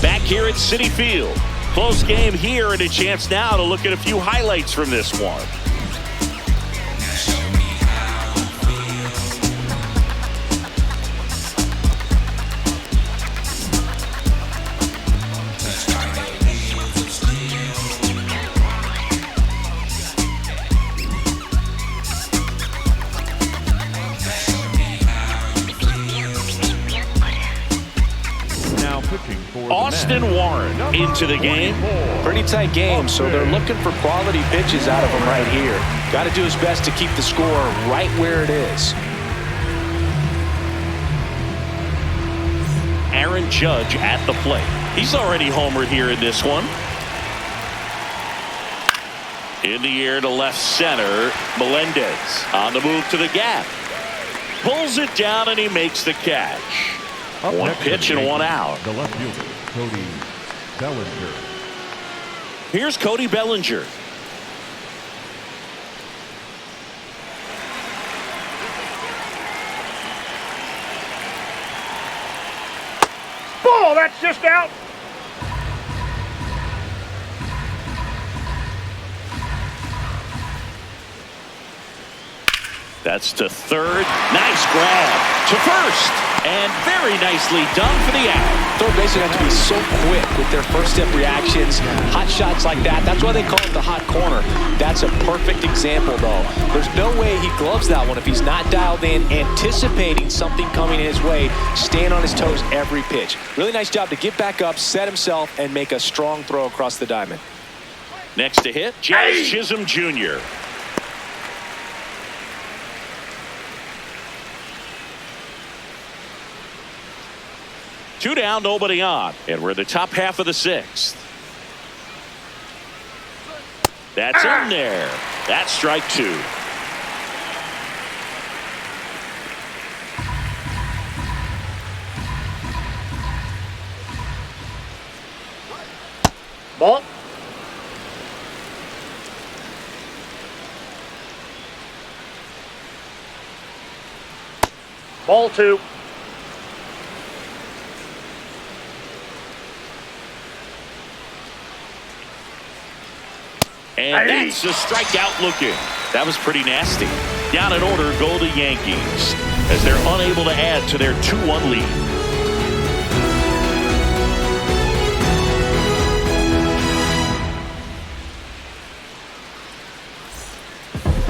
Back here at Citi Field. Close game here and a chance now to look at a few highlights from this one. Austin Warren into the game. Pretty tight game, so they're looking for quality pitches out of him right here. Got to do his best to keep the score right where it is. Aaron Judge at the plate. He's already homered here in this one. In the air to left center. Melendez on the move to the gap. Pulls it down and he makes the catch. One pitch and 1 out. The left fielder, Cody Bellinger. Here's Cody Bellinger. Ball, that's just out. That's to third. Nice grab to first. And very nicely done for the out. Third basemen have to be so quick with their first step reactions. Hot shots like that. That's why they call it the hot corner. That's a perfect example, though. There's no way he gloves that one if he's not dialed in, anticipating something coming his way, staying on his toes every pitch. Really nice job to get back up, set himself, and make a strong throw across the diamond. Next to hit, Jazz Chisholm Jr. Two down, nobody on. And we're in the top half of the 6th. That's in there. That's strike 2. Ball. Ball 2. And that's a strikeout looking. That was pretty nasty. Down in order go the Yankees as they're unable to add to their 2-1 lead.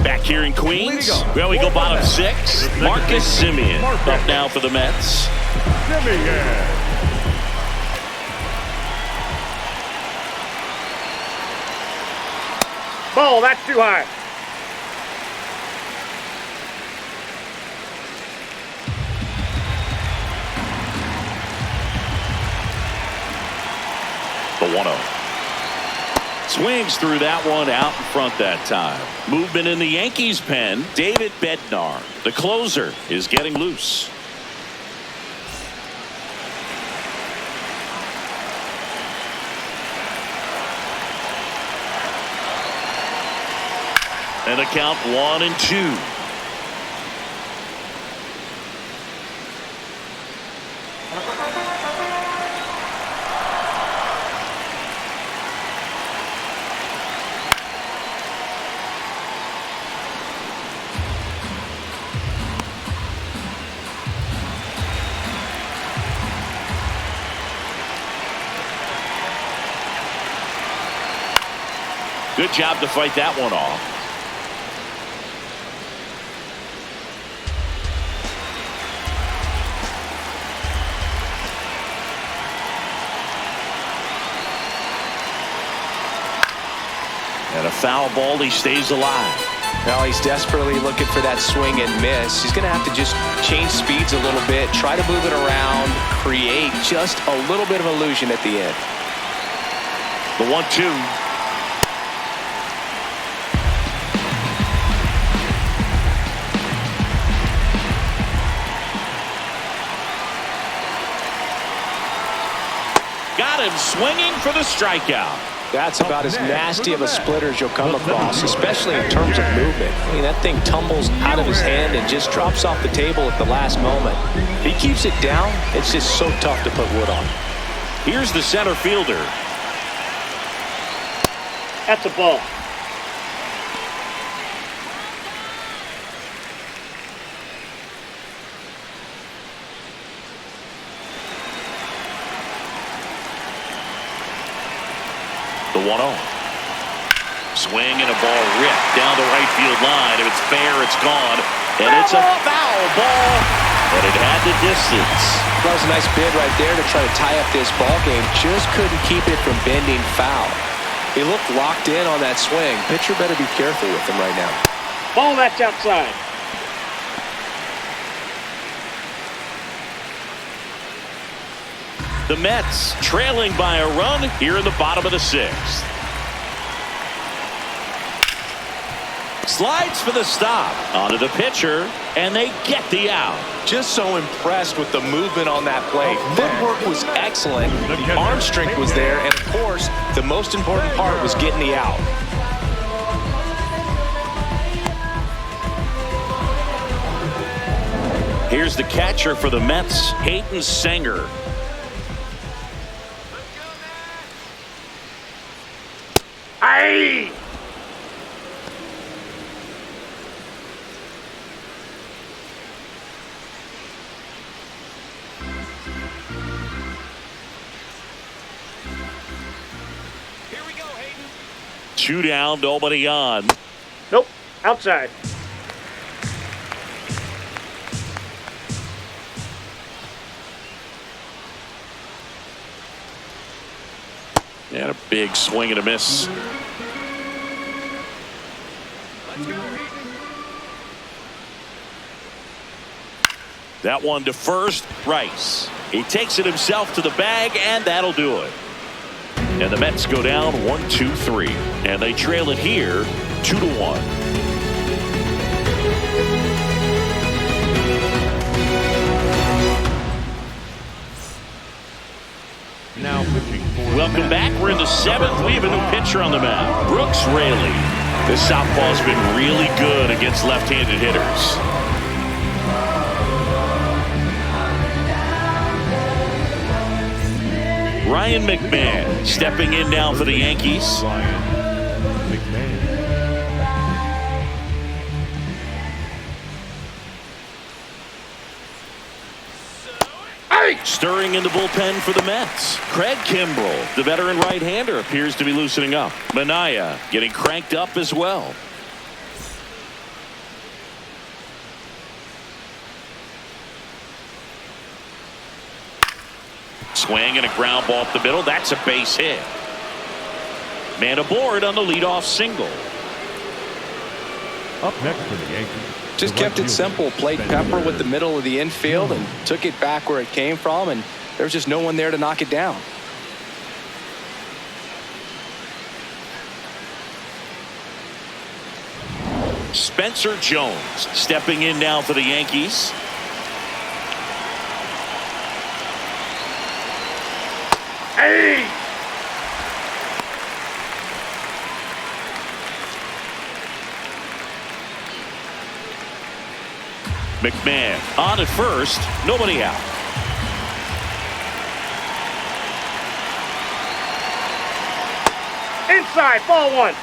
Back here in Queens, well, we go bottom 6. Marcus Semien up now for the Mets. Semien. Ball, that's too high. The 1-0. Swings through that one out in front that time. Movement in the Yankees pen. David Bednar, the closer, is getting loose. And the count 1-2. Good job to fight that one off. And a foul ball. He stays alive. Well, he's desperately looking for that swing and miss. He's going to have to just change speeds a little bit, try to move it around, create just a little bit of illusion at the end. The 1-2. Got him swinging for the strikeout. That's about as nasty of a splitter as you'll come across, especially in terms of movement. I mean, that thing tumbles out of his hand and just drops off the table at the last moment. If he keeps it down, it's just so tough to put wood on. Here's the center fielder. That's a ball. The 1-0. Swing and a ball ripped down the right field line. If it's fair, it's gone. And it's a foul ball. And it had the distance. That was a nice bid right there to try to tie up this ball game. Just couldn't keep it from bending foul. He looked locked in on that swing. Pitcher better be careful with him right now. Ball, that's outside. The Mets trailing by a run here in the bottom of the 6th. Slides for the stop. Onto the pitcher, and they get the out. Just so impressed with the movement on that play. Footwork was excellent. The arm strength was there. And, of course, the most important part was getting the out. Here's the catcher for the Mets, Hayden Sanger. Aye! Here we go, Hayden. 2 down, nobody on. Nope, outside. And a big swing and a miss. Let's go, Hayden. That one to first, Rice. He takes it himself to the bag, and that'll do it. And the Mets go down 1-2-3. And they trail it here 2-1. Now pitching for Welcome back. We're in the 7th. We have a new pitcher on the mound. Brooks Raley. This southpaw's been really good against left-handed hitters. Ryan McMahon stepping in now for the Yankees. Ryan McMahon. Stirring in the bullpen for the Mets. Craig Kimbrell, the veteran right-hander, appears to be loosening up. Minaya getting cranked up as well. Swing and a ground ball up the middle. That's a base hit. Man aboard on the leadoff single. Up next for the Yankees. Just the right kept it fielder, simple. Played Pepper with the middle of the infield and took it back where it came from, and there was just no one there to knock it down. Spencer Jones stepping in now for the Yankees. Hey! McMahon on at first, nobody out. Inside, ball one.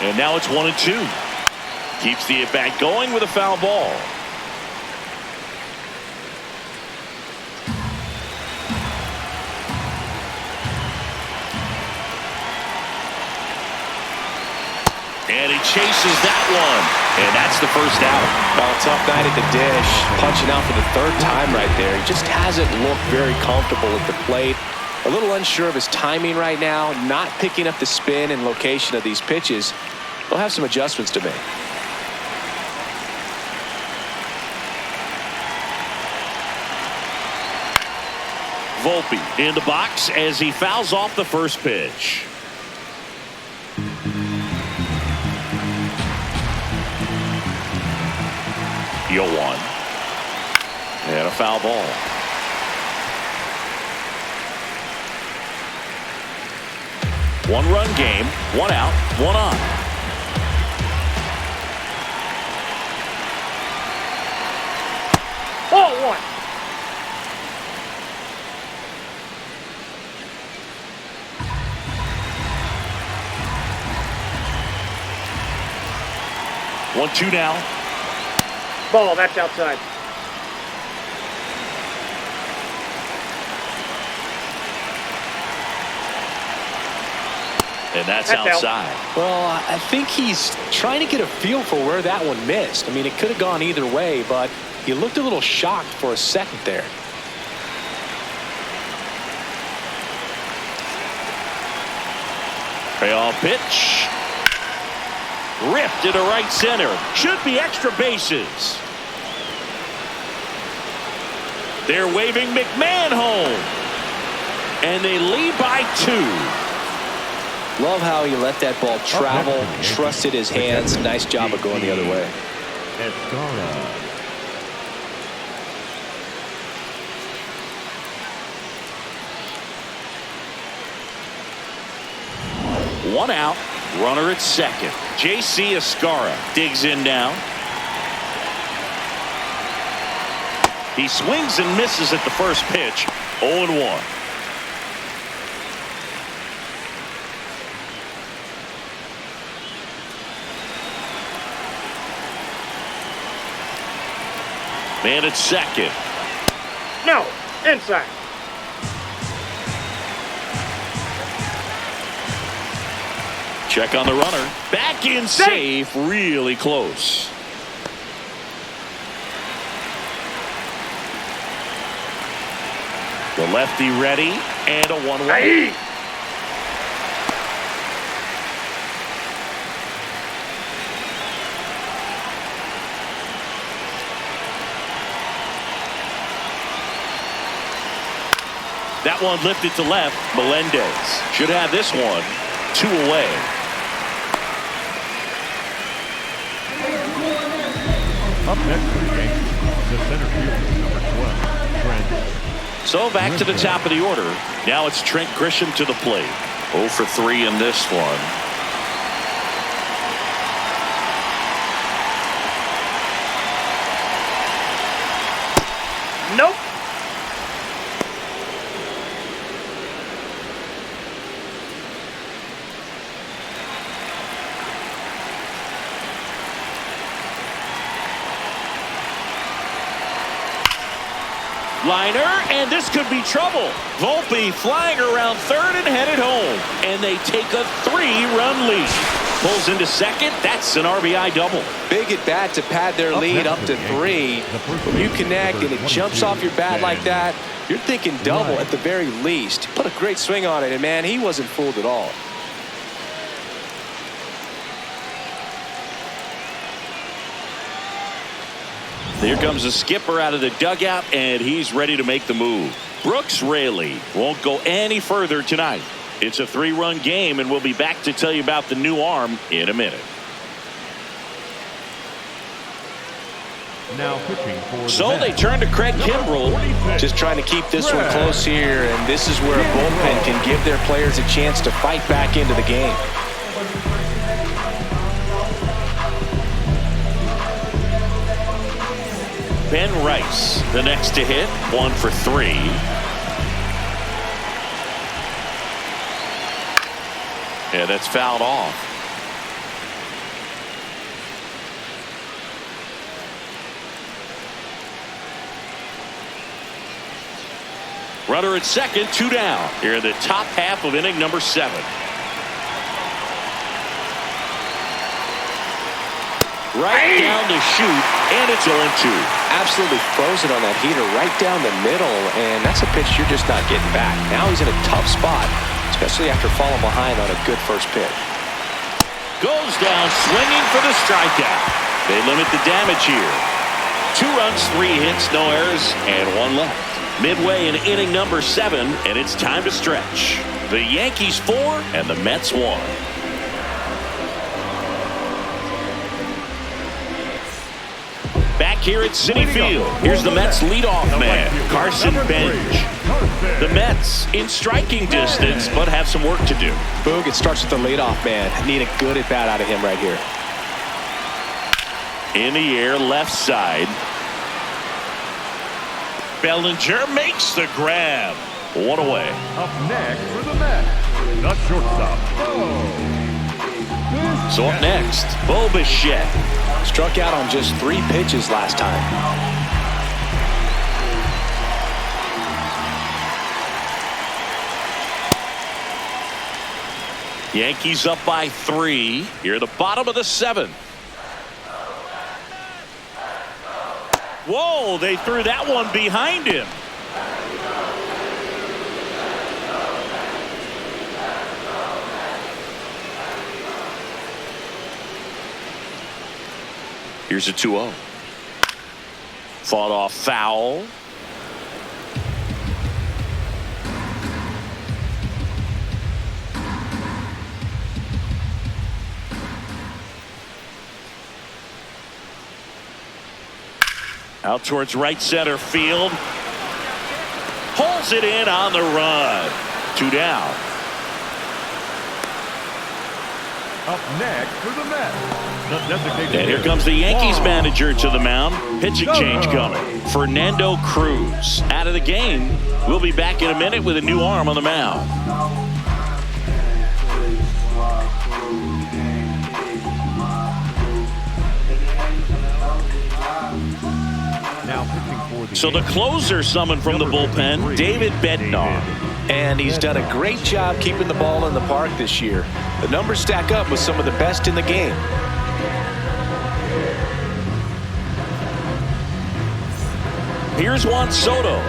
And now it's 1-2. Keeps the at-bat going with a foul ball. And he chases that one. And that's the first out. Well, tough night at the dish. Punching out for the third time right there. He just hasn't looked very comfortable at the plate. A little unsure of his timing right now. Not picking up the spin and location of these pitches. They'll have some adjustments to make. Volpe in the box as he fouls off the first pitch. Yo one. And a foul ball. One-run game, one out, one on. Ball one. 1-2 now. Ball, that's outside. And that's That's out. outside. Well, I think he's trying to get a feel for where that one missed. I mean, it could have gone either way, but he looked a little shocked for a second there. Payoff pitch. Ripped into right center. Should be extra bases. They're waving McMahon home. And they lead by 2. Love how he let that ball travel, trusted his hands. Nice job of going the other way. Escara. One out, runner at second. J.C. Escara digs in now. He swings and misses at the first pitch. 0-1. Man at second. No, inside. Check on the runner. Back in safe. Really close. The lefty ready. And a 1-1. Hey! That one lifted to left. Melendez should have this one 2 away. Up next for the Yankees, the center fielder, number 12, Trent. So back to the top of the order. Now it's Trent Grisham to the plate. 0 for 3 in this one. Nope. Liner, and this could be trouble. Volpe flying around third and headed home. And they take a 3-run lead. Pulls into second. That's an RBI double. Big at bat to pad their lead up to 3. When you connect and it jumps off your bat like that, you're thinking double at the very least. Put a great swing on it, and man, he wasn't fooled at all. Here comes the skipper out of the dugout, and he's ready to make the move. Brooks Raley won't go any further tonight. It's a 3-run game, and we'll be back to tell you about the new arm in a minute. Now pitching for the So they Mets, turn to Craig Kimbrell. 46. Just trying to keep this one close here, and this is where a bullpen can give their players a chance to fight back into the game. Ben Rice, the next to hit, 1 for 3. Yeah, that's fouled off. Runner at second, 2 down. Here in the top half of inning number 7. Right down to shoot, and it's 0-2. Absolutely frozen on that heater right down the middle, and that's a pitch you're just not getting back. Now he's in a tough spot, especially after falling behind on a good first pitch. Goes down swinging for the strikeout. They limit the damage here. 2 runs, 3 hits, no errors, and 1 left. Midway in inning number 7, and it's time to stretch. The Yankees 4 and the Mets 1. Back here at Citi Field, here's the Mets leadoff man, Carson Bench. The Mets in striking distance, but have some work to do. Boog, it starts with the leadoff man. Need a good at-bat out of him right here. In the air, left side. Bellinger makes the grab. 1 away. Up next for the Mets, the shortstop, So up next, Bo Bichette. Struck out on just 3 pitches last time. Yankees up by 3. Here at the bottom of the 7th. Whoa, they threw that one behind him. Here's a 2-0. Fought off foul. Out towards right center field. Pulls it in on the run. 2 down. Up next for the Mets, the designated And here hitter, comes the Yankees Juan manager to the mound. Pitching change coming. Fernando Cruz out of the game. We'll be back in a minute with a new arm on the mound. Now pitching for the So the closer summoned from the bullpen, David Bednar. And he's done a great job keeping the ball in the park this year. The numbers stack up with some of the best in the game. Here's Juan Soto.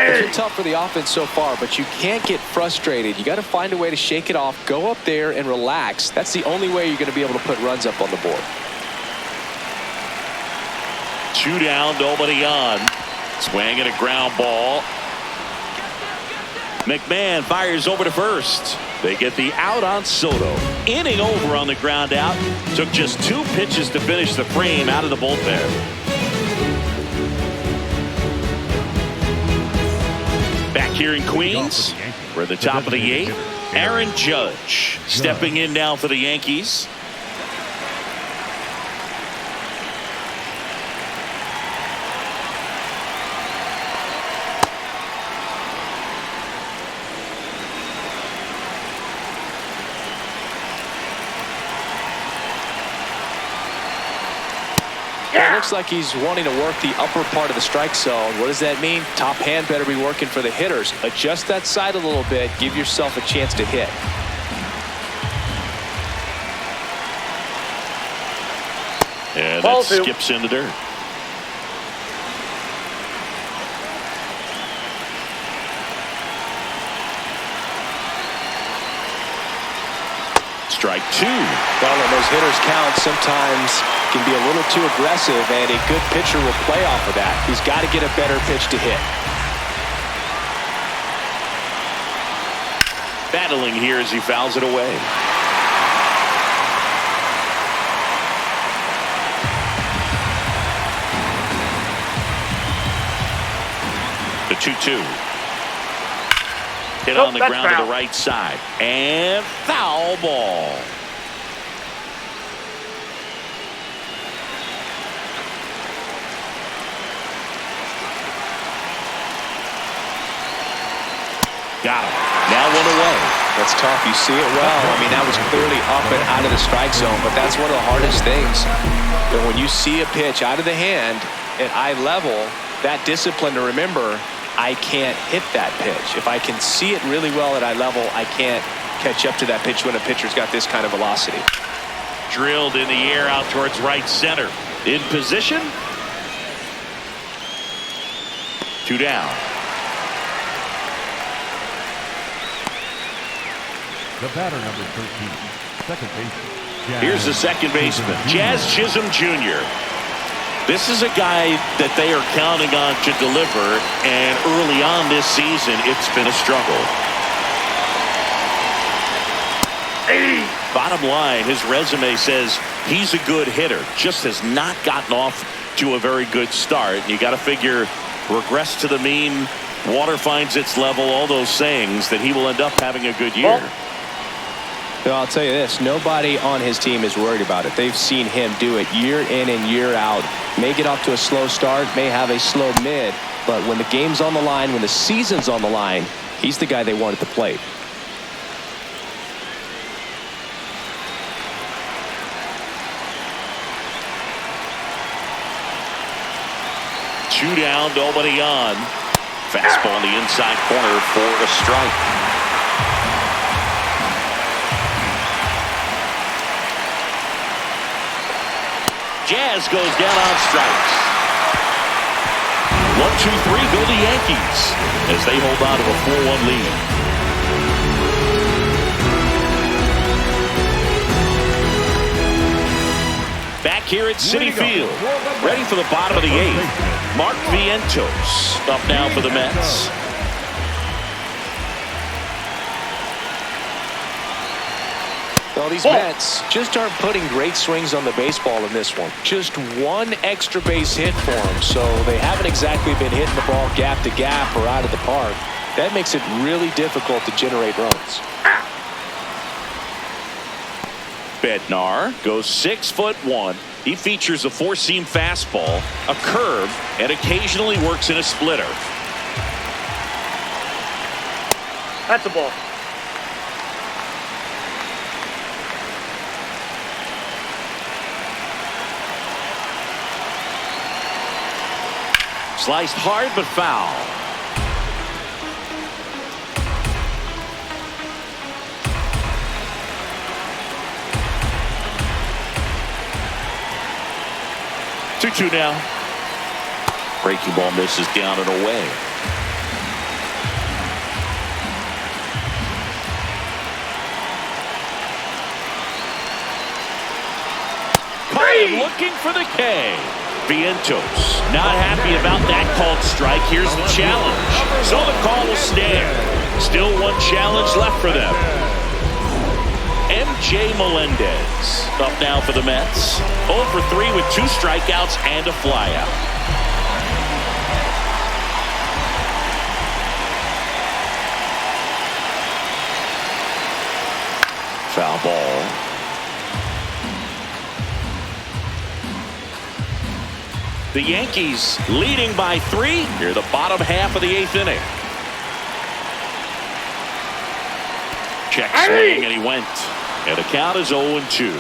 It's been tough for the offense so far, but you can't get frustrated. You got to find a way to shake it off, go up there and relax. That's the only way you're going to be able to put runs up on the board. 2 down, nobody on. Swing and a ground ball. McMahon fires over to first. They get the out on Soto. Inning over on the ground out. Took just 2 pitches to finish the frame out of the bullpen. Back here in Queens, we're at the top of the 8th. Aaron Judge stepping in now for the Yankees. It looks like he's wanting to work the upper part of the strike zone. What does that mean? Top hand better be working for the hitters. Adjust that side a little bit. Give yourself a chance to hit. Yeah, Ball that 2. skips in the dirt. Strike two. Well, when those hitters count, sometimes can be a little too aggressive, and a good pitcher will play off of that. He's got to get a better pitch to hit. Battling here as he fouls it away. The 2-2. Hit on the ground to the right side. And foul ball. Got him. Now one away. That's tough. You see it well. I mean, that was clearly up and out of the strike zone, but that's one of the hardest things. But when you see a pitch out of the hand at eye level, that discipline to remember, I can't hit that pitch. If I can see it really well at eye level, I can't catch up to that pitch when a pitcher's got this kind of velocity. Drilled in the air out towards right center. In position. 2 down. The batter, number 13, second baseman. Here's the second baseman, Jazz Chisholm Jr. This is a guy that they are counting on to deliver, and early on this season, it's been a struggle. Bottom line, his resume says he's a good hitter, just has not gotten off to a very good start. You got to figure, regress to the mean, water finds its level, all those sayings, that he will end up having a good year. Well, I'll tell you this, nobody on his team is worried about it. They've seen him do it year in and year out. May get off to a slow start, may have a slow mid, but when the game's on the line, when the season's on the line, he's the guy they want at the plate. Two down, nobody on. Fastball in the inside corner for a strike. Jazz goes down on strikes. 1-2-3 go the Yankees as they hold on to a 4-1 lead. Back here at Citi Field, ready for the bottom of the 8th. Mark Vientos up now for the Mets. Well, these Mets just aren't putting great swings on the baseball in this one. Just one extra base hit for them, so they haven't exactly been hitting the ball gap to gap or out of the park. That makes it really difficult to generate runs. Bednar goes 6'1". He features a four-seam fastball, a curve, and occasionally works in a splitter. That's a ball. Sliced hard but foul. Two now. Breaking ball misses down and away. Looking for the K. Vientos not happy about that called strike. Here's the challenge. So the call will stand. Still one challenge left for them. MJ Melendez up now for the Mets. 0 for 3 with 2 strikeouts and a flyout. Foul ball. The Yankees leading by 3 near the bottom half of the 8th inning. Check swing, and he went. And the count is 0-2.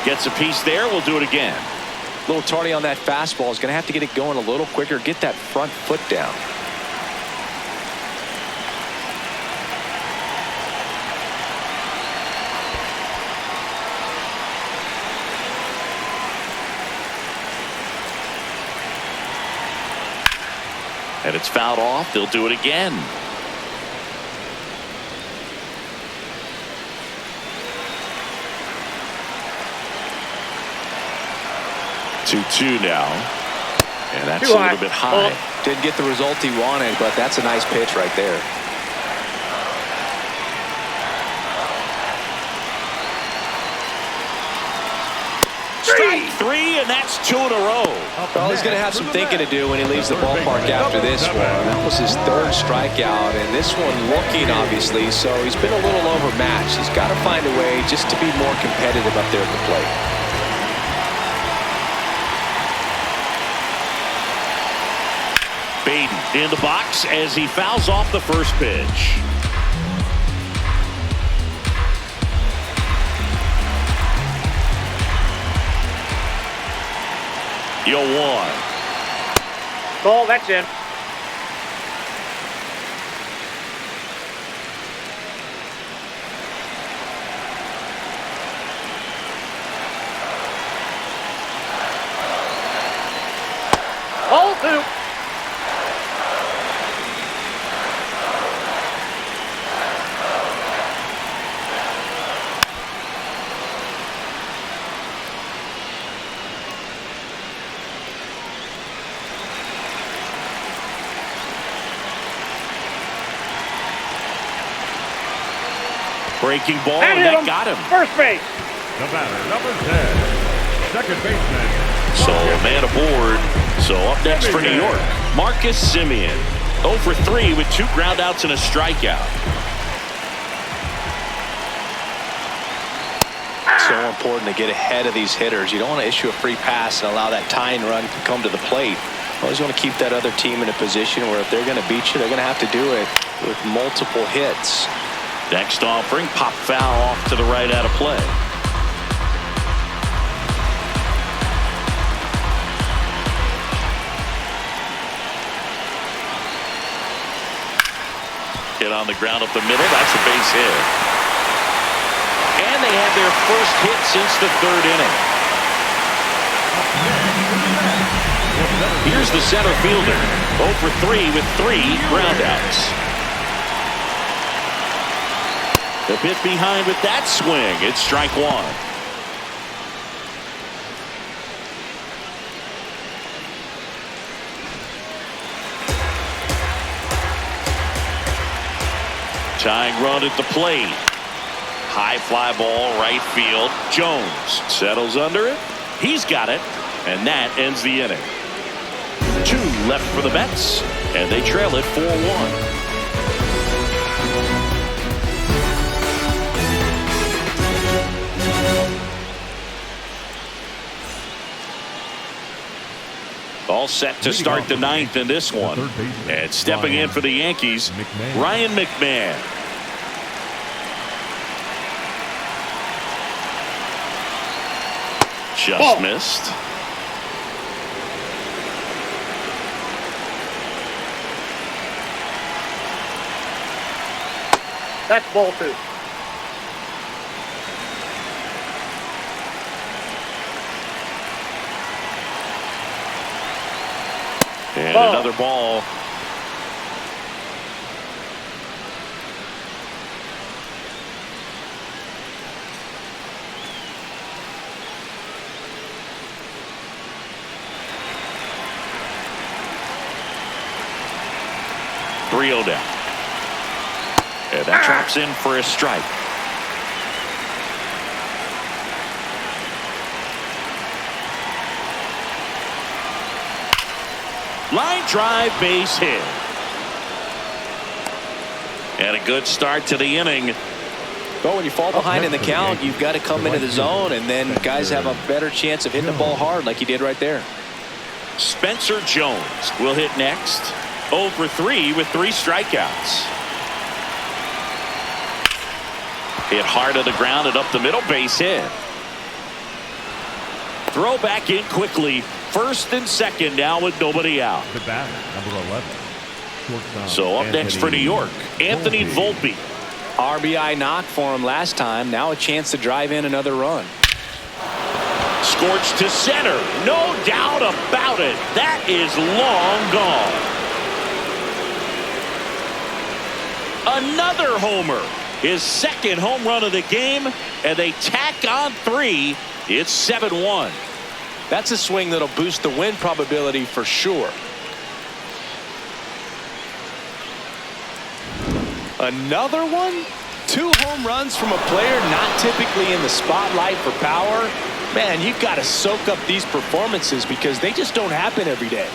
Gets a piece there. We'll do it again. A little tardy on that fastball. Is going to have to get it going a little quicker. Get that front foot down. And it's fouled off. They'll do it again. 2-2 now. And that's a little bit high. Didn't get the result he wanted, but that's a nice pitch right there. Strike three, and that's 2 in a row. Well, he's going to have some thinking to do when he leaves the ballpark after this one. That was his third strikeout, and this one looking, obviously, so he's been a little overmatched. He's got to find a way just to be more competitive up there at the plate. Baden in the box as he fouls off the first pitch. Yo, 1. Ball, that's in. Ball 2. Breaking ball, and that got him. First base. The batter, number 10, second baseman. So a man aboard. So up next for New York, Marcus Semien. 0 for 3 with 2 groundouts and a strikeout. So important to get ahead of these hitters. You don't want to issue a free pass and allow that tying run to come to the plate. You always want to keep that other team in a position where if they're going to beat you, they're going to have to do it with multiple hits. Next offering, pop foul off to the right out of play. Hit on the ground up the middle. That's a base hit. And they had their first hit since the 3rd inning. Here's the center fielder. 0 for 3 with 3 groundouts. A bit behind with that swing. It's strike 1. Tying run at the plate. High fly ball, right field. Jones settles under it. He's got it. And that ends the inning. 2 left for the Mets. And they trail it 4-1. All set to start the 9th in this one. And stepping in for the Yankees, Ryan McMahon. Just missed. That's ball 2. And another ball. Three-0 down. And that drops in for a strike. Line drive, base hit. And a good start to the inning. Well, when you fall behind in the count, you've got to come into the zone, and then guys have a better chance of hitting the ball hard like he did right there. Spencer Jones will hit next. 0 for 3 with 3 strikeouts. Hit hard to the ground and up the middle, base hit. Throw back in quickly. First and second now with nobody out. The batter, number 11. Shortstop, So up next for New York, Anthony Volpe. RBI knock for him last time. Now a chance to drive in another run. Scorched to center. No doubt about it. That is long gone. Another homer. His second home run of the game, and they tack on 3. It's 7-1. That's a swing that'll boost the win probability for sure. Another one? 2 home runs from a player not typically in the spotlight for power. Man, you've got to soak up these performances because they just don't happen every day.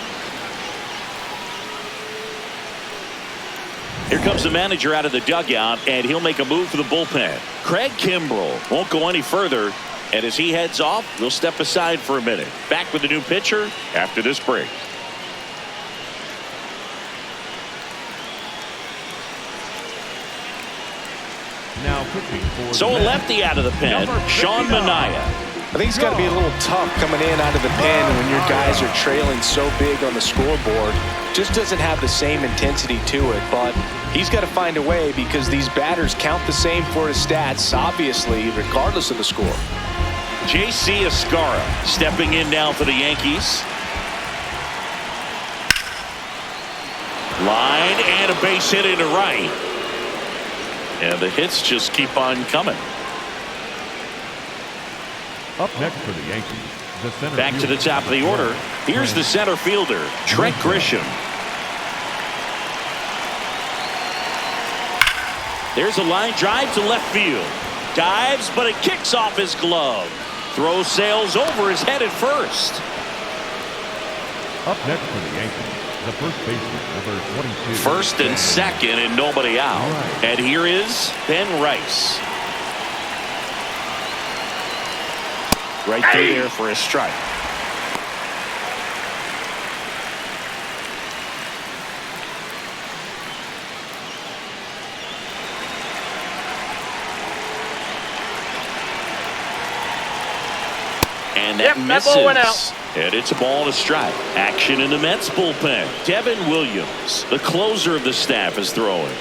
Here comes the manager out of the dugout, and he'll make a move for the bullpen. Craig Kimbrell won't go any further, and as he heads off, we'll step aside for a minute. Back with the new pitcher after this break. Now pitching for So a lefty out of the pen, Sean Manaea. I think it's got to be a little tough coming in out of the pen when your guys are trailing so big on the scoreboard. Just doesn't have the same intensity to it, but he's got to find a way because these batters count the same for his stats, obviously, regardless of the score. J.C. Escarra stepping in now for the Yankees. Line and a base hit into right. And the hits just keep on coming. Up next for the Yankees, the center Back to fielder, the top of the order. Here's the center fielder, Trent Grisham. There's a line drive to left field. Dives, but it kicks off his glove. Throw sails over his head at first. Up next for the Yankees, the first baseman, number 22. First and second and nobody out. And here is Ben Rice. Right through there for a strike. And that misses. That ball went out. And it's a ball and a strike. Action in the Mets bullpen. Devin Williams, the closer of the staff, is throwing.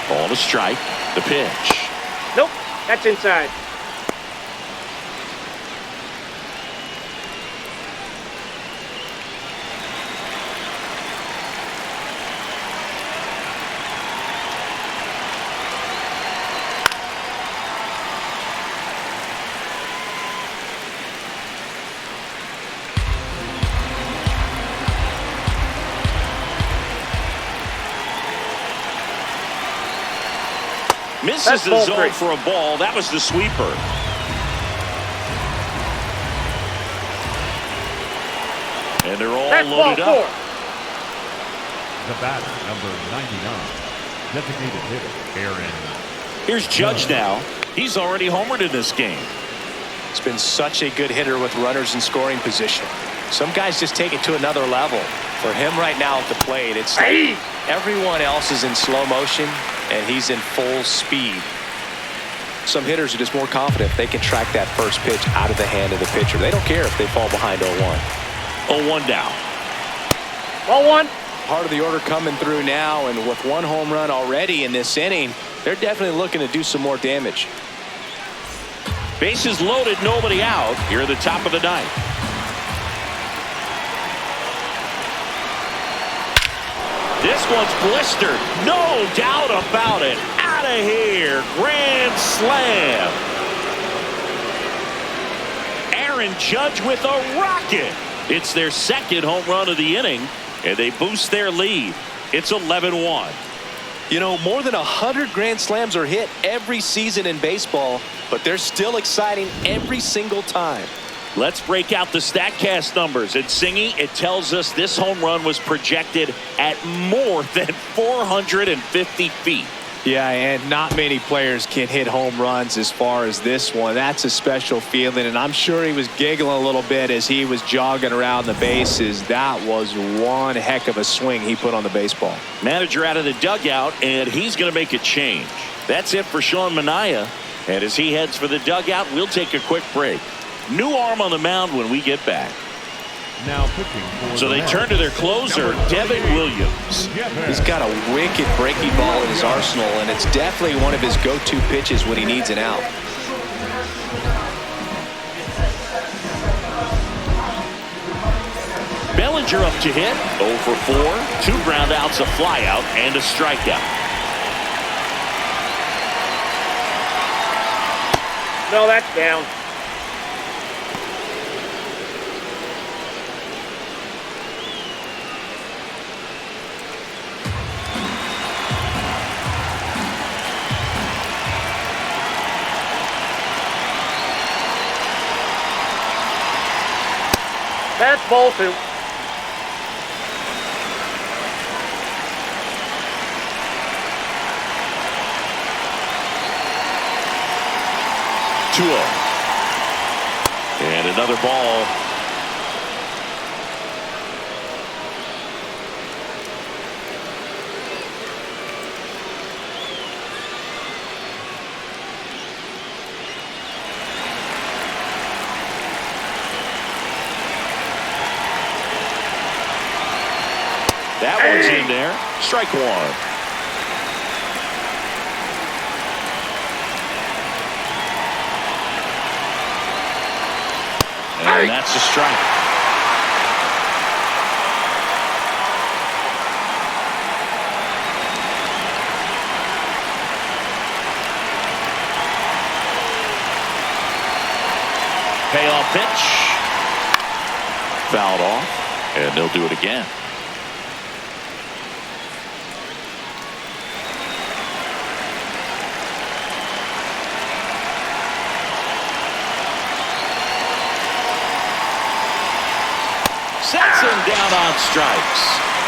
Ball and a strike. The pitch. Nope, that's inside. Misses the zone for a ball. That was the sweeper. And they're all loaded up. The bat, number 99, designated hitter, Aaron. Here's Judge now. He's already homered in this game. He's been such a good hitter with runners in scoring position. Some guys just take it to another level. For him right now at the plate, it's like everyone else is in slow motion and he's in full speed. Some hitters are just more confident if they can track that first pitch out of the hand of the pitcher. They don't care if they fall behind 0-1. 0-1 down. 1-1. Part of the order coming through now, and with 1 home run already in this inning, they're definitely looking to do some more damage. Bases loaded, nobody out. Here at the top of the 9th. This one's blistered. No doubt about it. Out of here. Grand slam. Aaron Judge with a rocket. It's their second home run of the inning, and they boost their lead. It's 11-1. You know, more than 100 grand slams are hit every season in baseball, but they're still exciting every single time. Let's break out the StatCast numbers. And Singy, it tells us this home run was projected at more than 450 feet. Yeah, and not many players can hit home runs as far as this one. That's a special feeling, and I'm sure he was giggling a little bit as he was jogging around the bases. That was one heck of a swing he put on the baseball. Manager out of the dugout, and he's going to make a change. That's it for Sean Manaea. And as he heads for the dugout, we'll take a quick break. New arm on the mound when we get back. Now pitching for So they turn to their closer, Devin Williams. He's got a wicked breaking ball in his arsenal, and it's definitely one of his go-to pitches when he needs an out. Bellinger up to hit. 0 for 4. 2 ground outs, a fly out, and a strikeout. No, that's down. That's ball 2. And another ball. That one's in there. Strike 1. And that's a strike. Payoff pitch. Fouled off. And they'll do it again. Sets him down on strikes.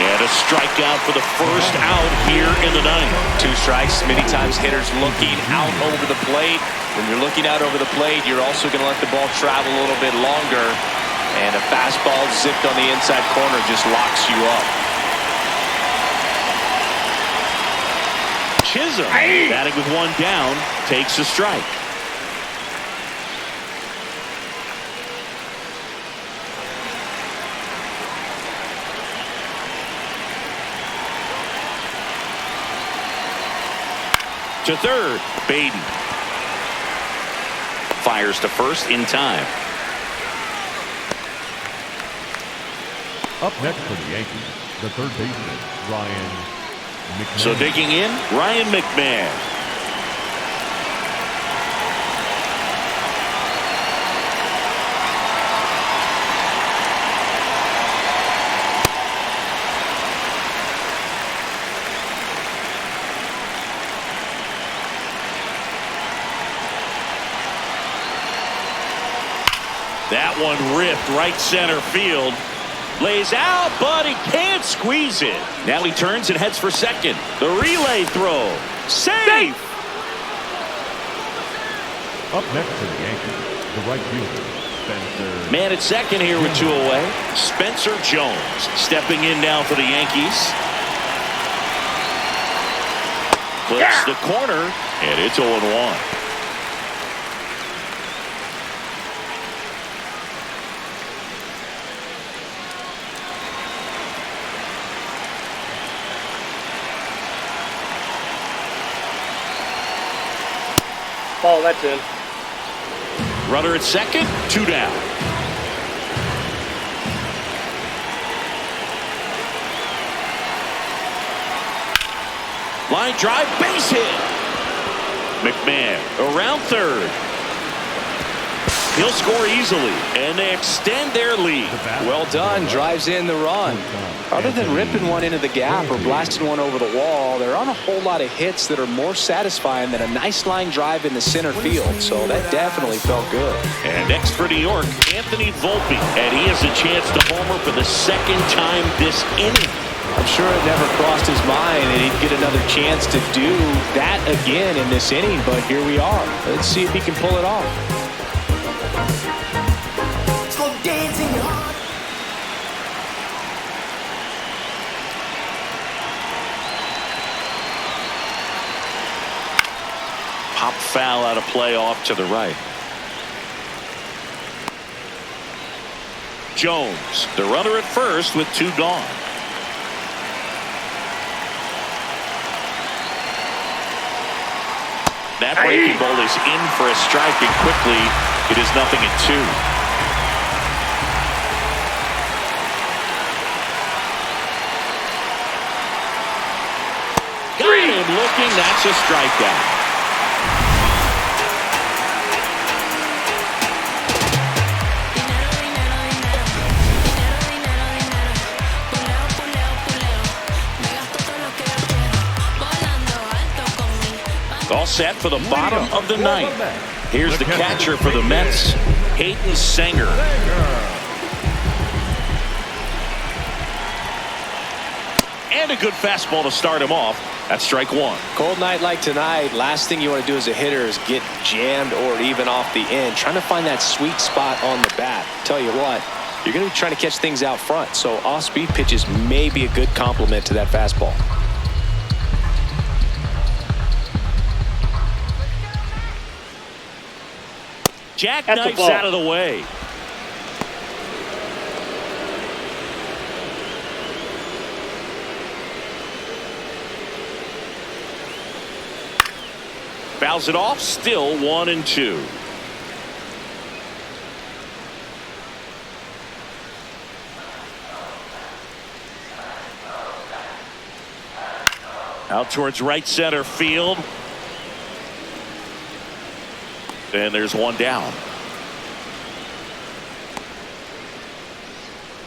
And a strikeout for the first out here in the ninth. 2 strikes. Many times hitters looking out over the plate. When you're looking out over the plate, you're also going to let the ball travel a little bit longer. And a fastball zipped on the inside corner just locks you up. Chisholm, batting with 1 down, takes a strike. To third, Baden. Fires to first in time. Up next for the Yankees, the third baseman, Ryan McMahon. So digging in, Ryan McMahon. That one ripped right center field. Lays out, but he can't squeeze it. Now he turns and heads for second. The relay throw. Safe! Up next for the Yankees, the right fielder, Spencer. Man at second here with 2 away. Spencer Jones stepping in now for the Yankees. Clips the corner, and it's 0-1. Ball, that's in. Runner at second, 2 down. Line drive, base hit. McMahon around third. He'll score easily, and they extend their lead. Well done. Drives in the run. Other than ripping one into the gap or blasting one over the wall, there aren't a whole lot of hits that are more satisfying than a nice line drive in the center field. So that definitely felt good. And next for New York, Anthony Volpe. And he has a chance to homer for the second time this inning. I'm sure it never crossed his mind that he'd get another chance to do that again in this inning, but here we are. Let's see if he can pull it off. Pop foul out of play off to the right. Jones, the runner at first with 2 gone. That breaking ball is in for a strike, and quickly it is 0-2. swing. That's a strikeout. All set for the bottom of the ninth. Here's the catcher for the Mets, Hayden Sanger. And a good fastball to start him off. That's strike one. Cold night like tonight, last thing you want to do as a hitter is get jammed or even off the end. Trying to find that sweet spot on the bat. Tell you what, you're going to be trying to catch things out front. So off-speed pitches may be a good complement to that fastball. Jackknifes out of the way. Fouls it off, still 1-2. Out towards right center field. And there's one down.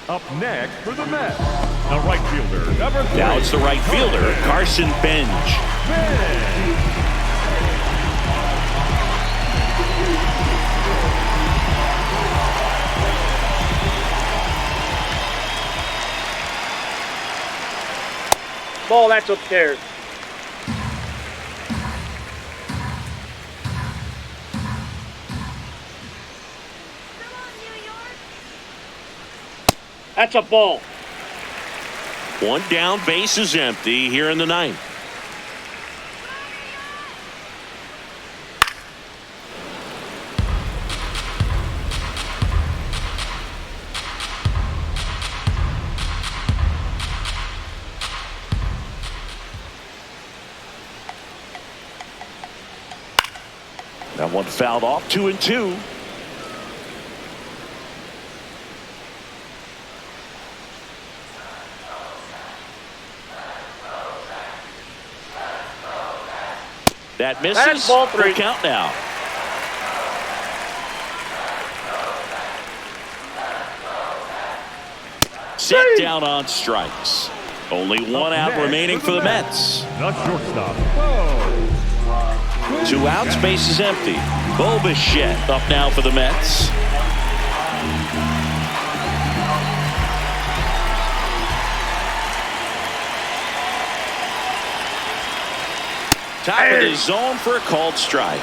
Up next for the Mets, the right fielder, number 3. Now it's the right fielder, Carson Bench. Ball, that's upstairs. That's a ball. One down, base is empty here in the ninth. That one fouled off, 2-2. That misses. That's ball 3. Full count now. Set down on strikes. Only one out remaining for the Mets. The shortstop. 2 outs, base is empty. Bobichette up now for the Mets. Top of the zone for a called strike.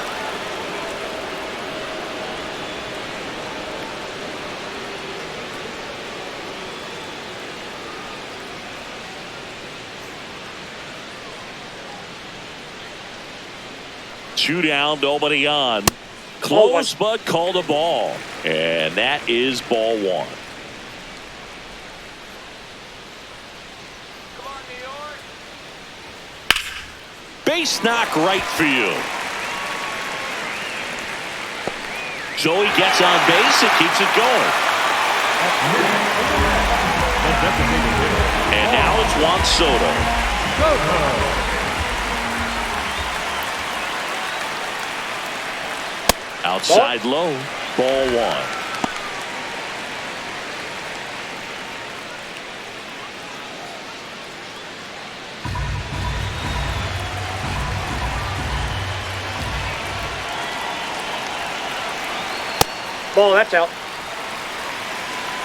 Two down, nobody on. Close, but called a ball. And that is ball 1. Come on, New York. Base knock right field. Joey gets on base and keeps it going. And now it's Juan Soto. Outside low, ball 1. Ball, that's out.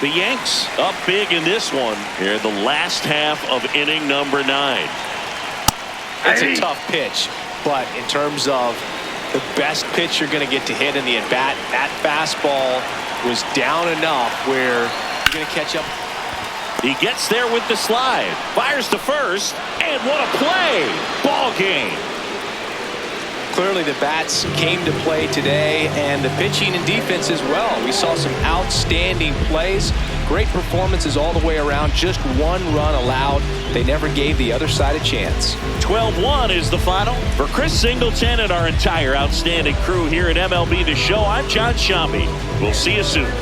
The Yanks up big in this one here in the last half of inning number 9. It's a tough pitch, but in terms of the best pitch you're going to get to hit in the at-bat, that fastball was down enough where you're going to catch up. He gets there with the slide, fires to first, and what a play! Ball game. Clearly the bats came to play today, and the pitching and defense as well. We saw some outstanding plays, great performances all the way around. Just one run allowed. They never gave the other side a chance. 12-1 is the final. For Chris Singleton and our entire outstanding crew here at MLB The Show, I'm John Shambi. We'll see you soon.